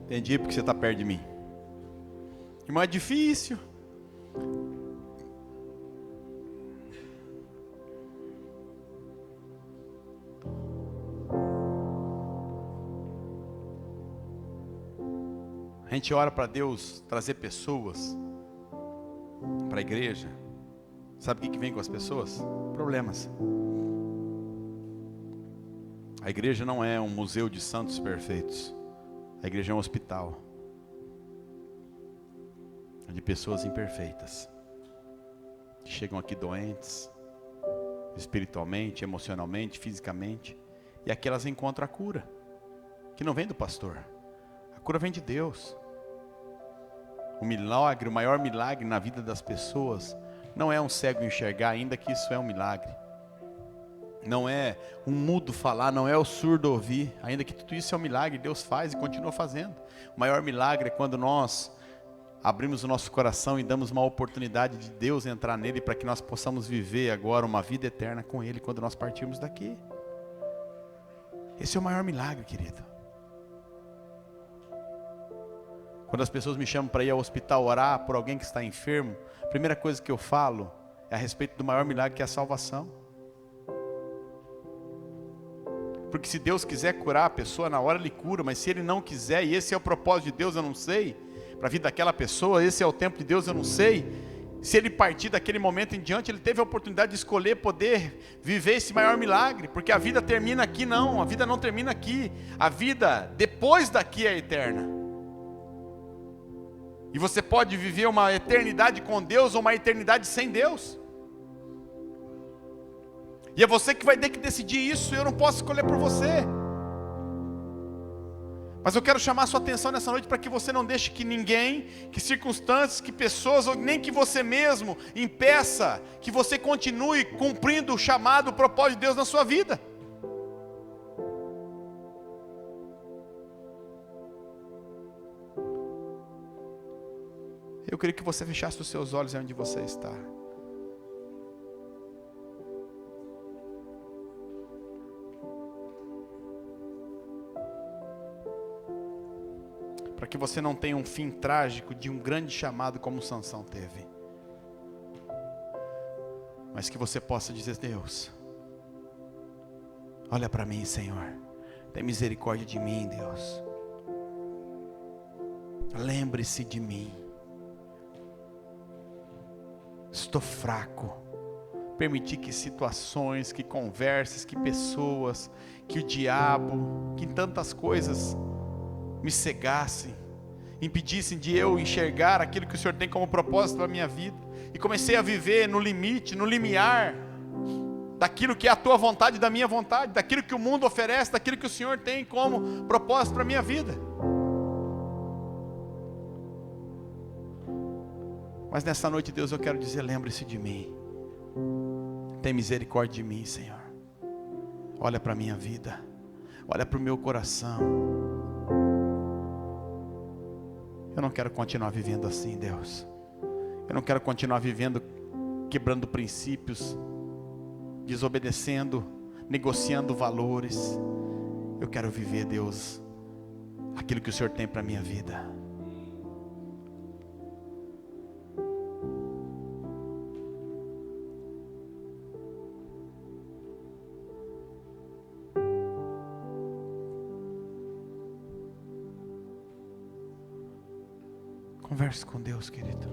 Entendi porque você está perto de mim. Irmão, é difícil. A gente ora para Deus trazer pessoas para a igreja. Sabe o que vem com as pessoas? Problemas. A igreja não é um museu de santos perfeitos. A igreja é um hospital de pessoas imperfeitas, que chegam aqui doentes, espiritualmente, emocionalmente, fisicamente, e aqui elas encontram a cura, que não vem do pastor. A cura vem de Deus. O milagre, o maior milagre na vida das pessoas, não é um cego enxergar, ainda que isso é um milagre. Não é um mudo falar, não é o surdo ouvir, ainda que tudo isso é um milagre, Deus faz e continua fazendo. O maior milagre é quando nós abrimos o nosso coração e damos uma oportunidade de Deus entrar nele, para que nós possamos viver agora uma vida eterna com Ele quando nós partirmos daqui. Esse é o maior milagre, querido. Quando as pessoas me chamam para ir ao hospital orar por alguém que está enfermo, a primeira coisa que eu falo é a respeito do maior milagre, que é a salvação. Porque se Deus quiser curar a pessoa, na hora Ele cura, mas se Ele não quiser, e esse é o propósito de Deus, eu não sei, para a vida daquela pessoa, esse é o tempo de Deus, eu não sei, Se ele partir daquele momento em diante, ele teve a oportunidade de escolher poder viver esse maior milagre, porque a vida termina aqui não, a vida não termina aqui, a vida depois daqui é eterna. E você pode viver uma eternidade com Deus ou uma eternidade sem Deus. E é você que vai ter que decidir isso, eu não posso escolher por você. Mas eu quero chamar a sua atenção nessa noite para que você não deixe que ninguém, que circunstâncias, que pessoas, ou nem que você mesmo impeça que você continue cumprindo o chamado, o propósito de Deus na sua vida. Eu queria que você fechasse os seus olhos onde você está. Para que você não tenha um fim trágico de um grande chamado como Sansão teve. Mas que você possa dizer: Deus, olha para mim, Senhor. Tem misericórdia de mim, Deus. Lembre-se de mim. Estou fraco. Permitir que situações, que conversas, que pessoas, que o diabo, que tantas coisas me cegassem, impedissem de eu enxergar aquilo que o Senhor tem como propósito para a minha vida, e comecei a viver no limite, no limiar, daquilo que é a tua vontade e da minha vontade, daquilo que o mundo oferece, daquilo que o Senhor tem como propósito para a minha vida. Mas nessa noite, Deus, eu quero dizer: lembre-se de mim, tem misericórdia de mim, Senhor. Olha para a minha vida, olha para o meu coração. Eu não quero continuar vivendo assim, Deus. Eu não quero continuar vivendo quebrando princípios, desobedecendo, negociando valores. Eu quero viver, Deus, aquilo que o Senhor tem para a minha vida. Converse com Deus, querido.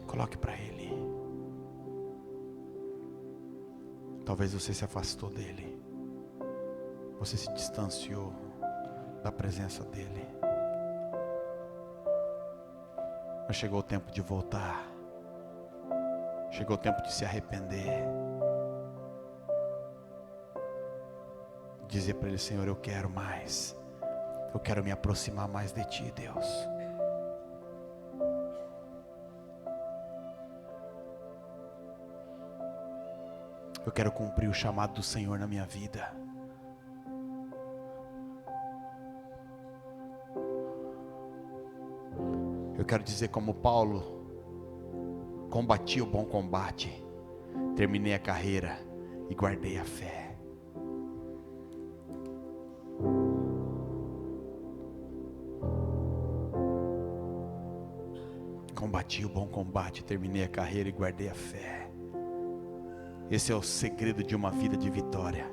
Coloque para Ele. Talvez você se afastou dEle. Você se distanciou da presença dEle. Mas chegou o tempo de voltar. Chegou o tempo de se arrepender. Dizer para Ele: Senhor, eu quero mais. Eu quero me aproximar mais de Ti, Deus. Eu quero cumprir o chamado do Senhor na minha vida. Eu quero dizer como Paulo: combati o bom combate, terminei a carreira e guardei a fé. Combati o bom combate, terminei a carreira e guardei a fé. Esse é o segredo de uma vida de vitória.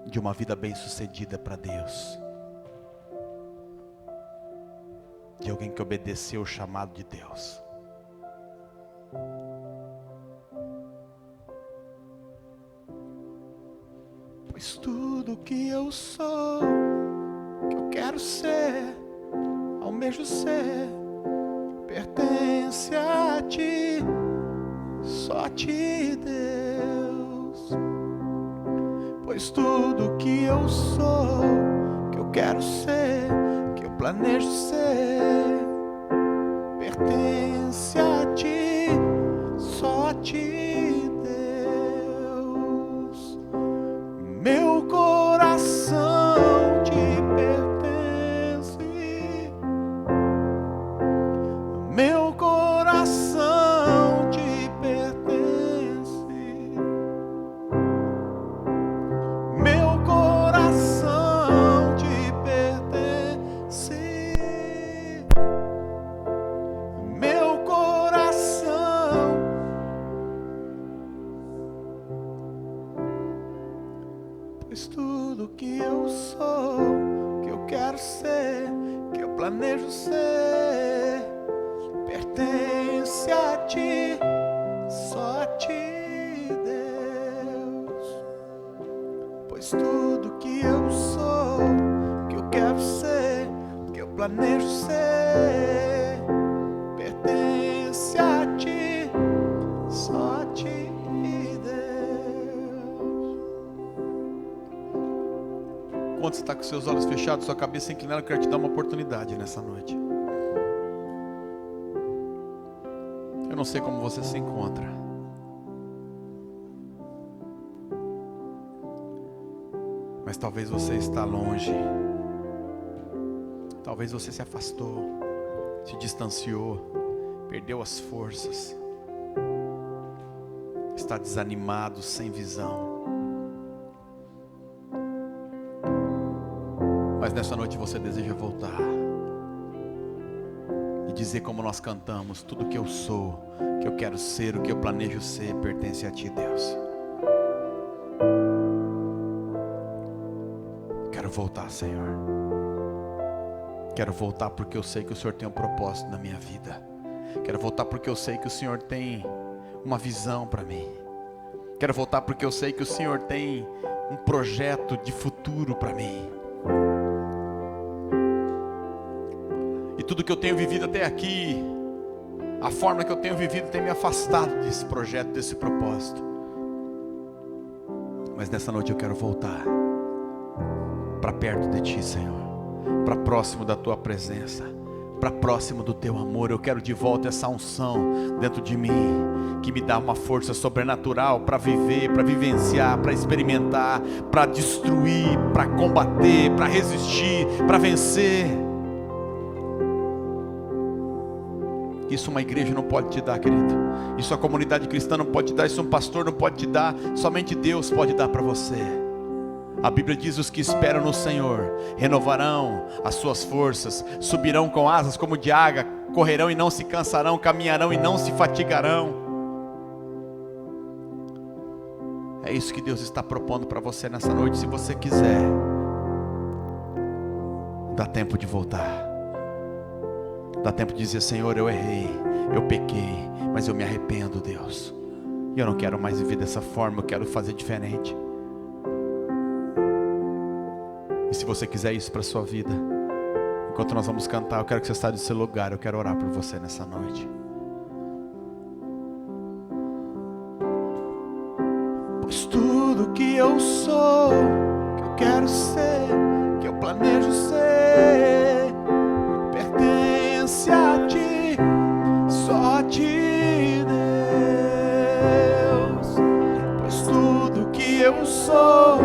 De uma vida bem-sucedida para Deus. De alguém que obedeceu o chamado de Deus. Pois tudo que eu sou, que eu quero ser, almejo ser, pertence a Ti, só a Ti, Deus. Pois tudo que eu sou, que eu quero ser, que eu planejo ser, pertence a Ti, só a Ti, Deus. Meu coração Te pertence, meu coração Te pertence, meu coração Te pertence, meu coração Pois tudo que eu sou, que eu quero ser, que eu planejo ser, pertence a ti, só a ti, Deus. Pois tudo que eu sou, que eu quero ser, que eu planejo ser, pertence a ti, só a ti, Deus. Quando você está com seus olhos fechados, sua cabeça inclinada, eu quero te dar uma oportunidade nessa noite. Eu não sei como você se encontra, mas talvez você está longe, talvez você se afastou, se distanciou, perdeu as forças, está desanimado, sem visão. Mas nessa noite você deseja voltar e dizer como nós cantamos: tudo que eu sou, que eu quero ser, o que eu planejo ser, pertence a ti, Deus. Quero voltar, Senhor. Quero voltar porque eu sei que o Senhor tem um propósito na minha vida. Quero voltar porque eu sei que o Senhor tem uma visão para mim. Quero voltar porque eu sei que o Senhor tem um projeto de futuro para mim. E tudo que eu tenho vivido até aqui, a forma que eu tenho vivido tem me afastado desse projeto, desse propósito. Mas nessa noite eu quero voltar para perto de ti, Senhor, para próximo da tua presença, para próximo do teu amor. Eu quero de volta essa unção dentro de mim, que me dá uma força sobrenatural para viver, para vivenciar, para experimentar, para destruir, para combater, para resistir, para vencer. Isso uma igreja não pode te dar, querido. Isso a comunidade cristã não pode te dar. Isso um pastor não pode te dar. Somente Deus pode dar para você. A Bíblia diz: os que esperam no Senhor renovarão as suas forças, subirão com asas como de águia, correrão e não se cansarão, caminharão e não se fatigarão. É isso que Deus está propondo para você nessa noite. Se você quiser, dá tempo de voltar. Dá tempo de dizer: Senhor, eu errei, eu pequei, mas eu me arrependo, Deus. E eu não quero mais viver dessa forma, eu quero fazer diferente. E se você quiser isso para a sua vida, enquanto nós vamos cantar, eu quero que você saia do seu lugar, eu quero orar por você nessa noite. Pois tudo que eu sou, que eu quero ser, que eu planejo ser, pertence a ti, só a ti, Deus. Pois tudo que eu sou,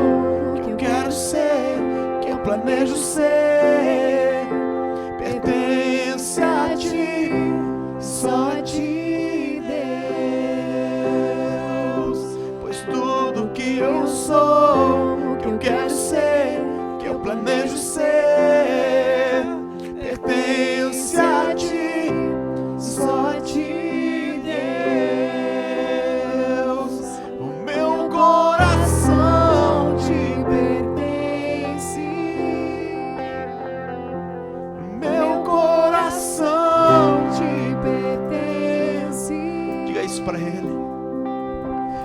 que eu quero ser, que eu planejo ser, pertence a ti, só a ti, Deus. Pois tudo que eu sou, que eu quero ser, que eu planejo ser, pertence a ti, só a ti, Deus. O meu coração te pertence, meu coração te pertence. Diga isso para Ele.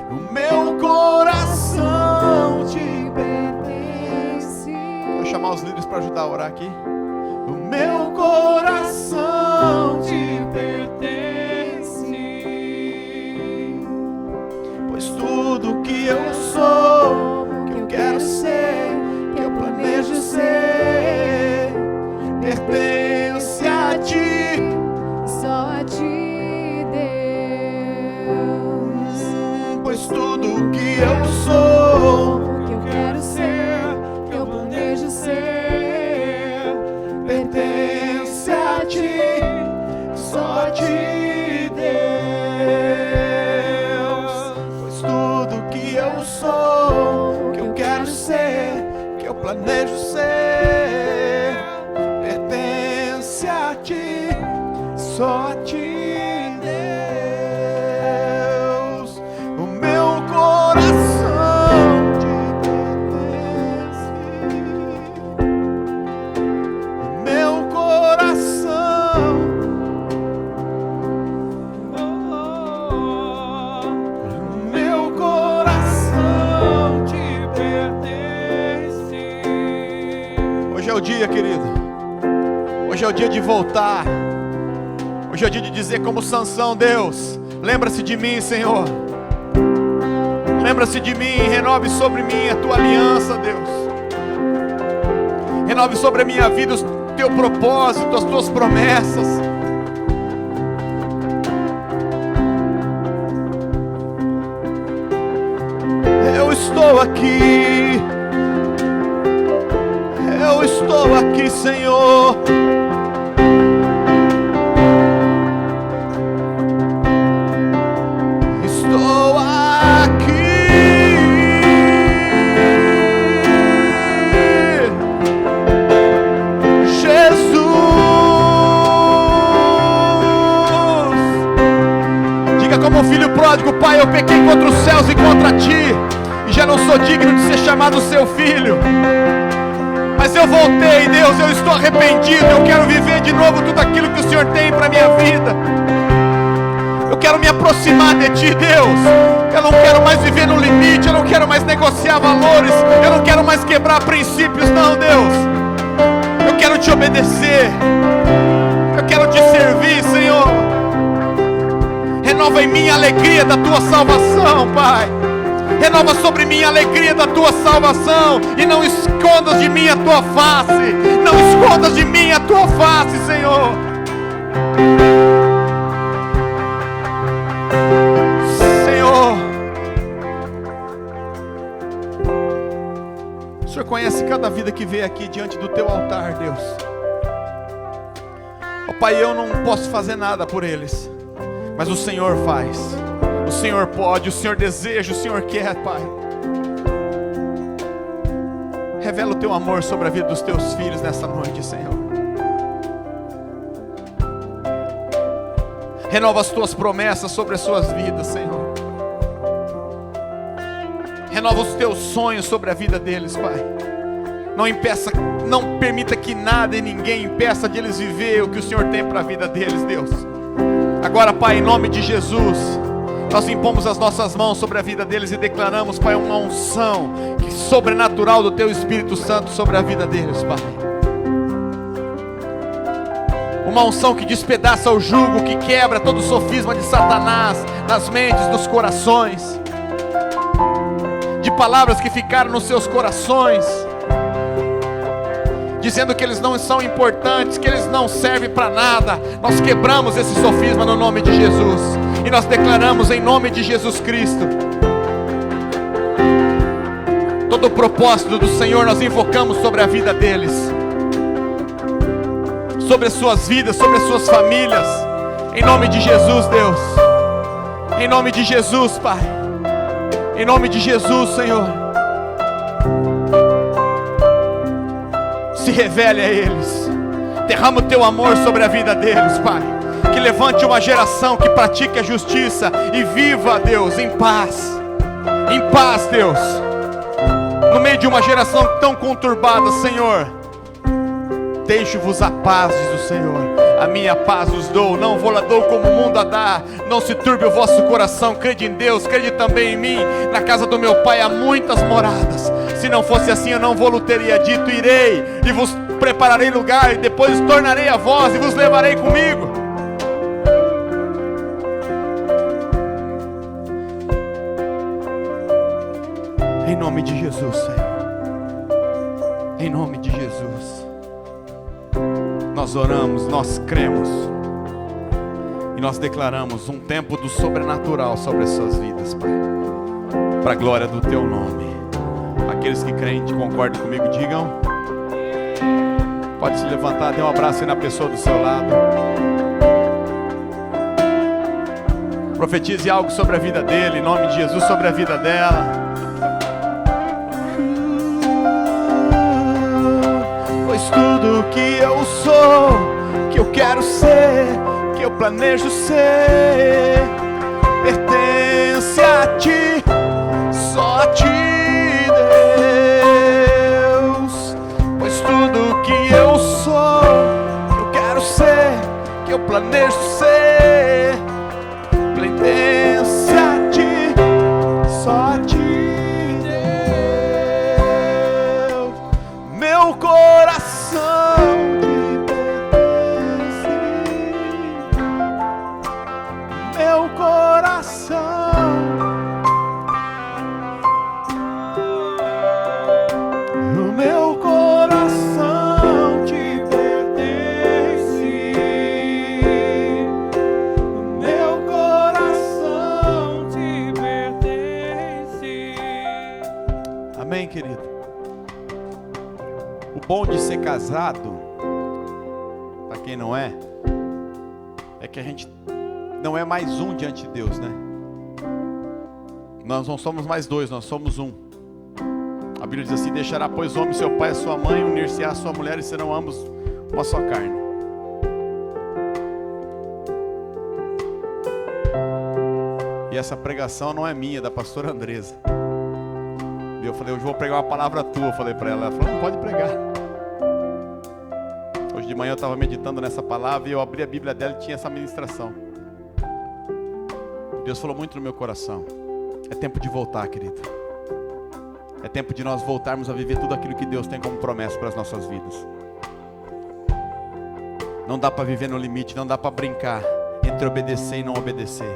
O meu coração te pertence. Vou chamar os líderes para ajudar a orar aqui. O meu coração te pertence, pois tudo que eu sou, que eu quero ser, que eu planejo ser, pertence a ti, só a ti, Deus. Pois tudo que eu sou, que eu quero ser, que eu planejo ser, pertence a ti, só a ti, Deus. Pois tudo que eu sou, que eu quero ser, que eu planejo ser, pertence a ti, só a ti, Deus. O meu coração te pertence. o dia, querido. Hoje é o dia de voltar. Hoje é o dia de dizer como Sansão: Deus, lembra-se de mim, Senhor. Lembra-se de mim, renove sobre mim a tua aliança, Deus. Renove sobre a minha vida o teu propósito, as tuas promessas. Eu estou aqui. Eu estou aqui, Senhor. Estou aqui. Jesus. Diga como um filho pródigo: Pai, eu pequei contra os céus e contra ti, e já não sou digno de ser chamado seu filho. Mas eu voltei, Deus, eu estou arrependido. Eu quero viver de novo tudo aquilo que o Senhor tem para a minha vida. Eu quero me aproximar de Ti, Deus. Eu não quero mais viver no limite. Eu não quero mais negociar valores. Eu não quero mais quebrar princípios, não, Deus. Eu quero Te obedecer. Eu quero Te servir, Senhor. Renova em mim a alegria da Tua salvação, Pai. Renova sobre mim a alegria da Tua salvação. E não escondas de mim a Tua face. Não escondas de mim a Tua face, Senhor. Senhor, o Senhor conhece cada vida que veio aqui diante do Teu altar, Deus. Ó Pai, eu não posso fazer nada por eles, mas o Senhor faz. O Senhor pode, o Senhor deseja, o Senhor quer, Pai. Revela o Teu amor sobre a vida dos Teus filhos nessa noite, Senhor. Renova as Tuas promessas sobre as suas vidas, Senhor. Renova os Teus sonhos sobre a vida deles, Pai. Não permita que nada e ninguém impeça de eles viver o que o Senhor tem para a vida deles, Deus. Agora, Pai, em nome de Jesus, nós impomos as nossas mãos sobre a vida deles e declaramos, Pai, uma unção sobrenatural do Teu Espírito Santo sobre a vida deles, Pai. Uma unção que despedaça o jugo, que quebra todo o sofisma de Satanás nas mentes, nos corações, de palavras que ficaram nos seus corações, dizendo que eles não são importantes, que eles não servem para nada. Nós quebramos esse sofisma no nome de Jesus. E nós declaramos em nome de Jesus Cristo, todo o propósito do Senhor nós invocamos sobre a vida deles, sobre as suas vidas, sobre as suas famílias. Em nome de Jesus, Deus. Em nome de Jesus, Pai. Em nome de Jesus, Senhor. Se revele a eles. Derrama o Teu amor sobre a vida deles, Pai. Que levante uma geração que pratique a justiça e viva, Deus, em paz. Em paz, Deus. No meio de uma geração tão conturbada, Senhor, deixo-vos a paz, diz o Senhor. A minha paz vos dou, não vou lá dou como o mundo a dá. Não se turbe o vosso coração, crede em Deus, crede também em mim. Na casa do meu Pai há muitas moradas. Se não fosse assim, eu não vou-lhe teria dito: irei e vos prepararei lugar, e depois tornarei a vós e vos levarei comigo. Em nome de Jesus, Senhor. Em nome de Jesus. Nós oramos, nós cremos. E nós declaramos um tempo do sobrenatural sobre as suas vidas, Pai. Para a glória do Teu nome. Aqueles que creem, concordem comigo, digam. Pode se levantar, dê um abraço aí na pessoa do seu lado. Profetize algo sobre a vida dele, em nome de Jesus, sobre a vida dela. Pois tudo que eu sou, que eu quero ser, que eu planejo ser, pertence a Ti, só a Ti, Deus. Pois tudo que eu sou, que eu quero ser, que eu planejo ser, pertence a Ti, só a Ti, Deus. Meu coração O bom de ser casado, para quem não é que a gente não é mais um diante de Deus, né? Nós não somos mais dois, nós somos um. A Bíblia diz assim: deixará pois o homem seu pai e sua mãe, unir-se-á a sua mulher e serão ambos uma só carne. E essa pregação não é minha, é da pastora Andresa. E eu falei: hoje eu vou pregar uma palavra tua. Eu falei para ela. Ela falou: não, pode pregar. Hoje de manhã eu estava meditando nessa palavra e eu abri a Bíblia dela e tinha essa ministração. Deus falou muito no meu coração. É tempo de voltar, querido. É tempo de nós voltarmos a viver tudo aquilo que Deus tem como promessa para as nossas vidas. Não dá para viver no limite, não dá para brincar entre obedecer e não obedecer.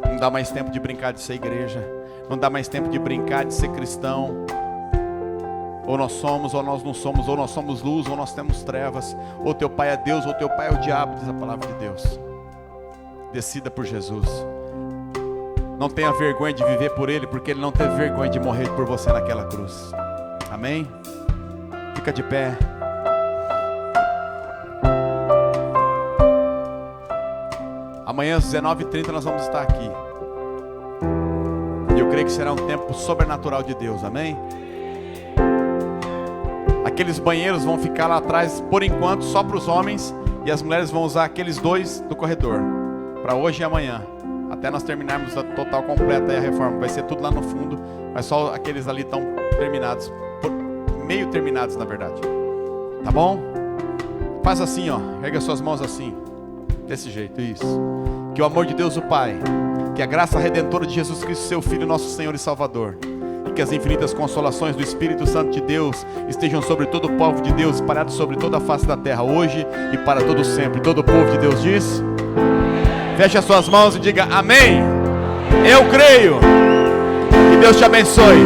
Não dá mais tempo de brincar de ser igreja. Não dá mais tempo de brincar de ser cristão. Ou nós somos, ou nós não somos. Ou nós somos luz, ou nós temos trevas. Ou teu pai é Deus, ou teu pai é o diabo, diz a palavra de Deus. Decida por Jesus. Não tenha vergonha de viver por Ele, porque Ele não teve vergonha de morrer por você naquela cruz. Amém? Fica de pé. Amanhã às 19h30 nós vamos estar aqui. E eu creio que será um tempo sobrenatural de Deus. Amém? Aqueles banheiros vão ficar lá atrás, por enquanto, só para os homens. E as mulheres vão usar aqueles dois do corredor, para hoje e amanhã. Até nós terminarmos a total completa e a reforma. Vai ser tudo lá no fundo. Mas só aqueles ali estão terminados. Meio terminados, na verdade. Tá bom? Faz assim, ó. Erga suas mãos assim. Desse jeito, isso. Que o amor de Deus o Pai, que a graça redentora de Jesus Cristo, seu Filho, nosso Senhor e Salvador, e que as infinitas consolações do Espírito Santo de Deus estejam sobre todo o povo de Deus, espalhados sobre toda a face da terra, hoje e para todo sempre. Todo o povo de Deus diz: feche as suas mãos e diga amém. Eu creio. Que Deus te abençoe.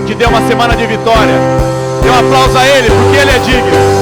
Te dê uma semana de vitória. Dê um aplauso a Ele, porque Ele é digno.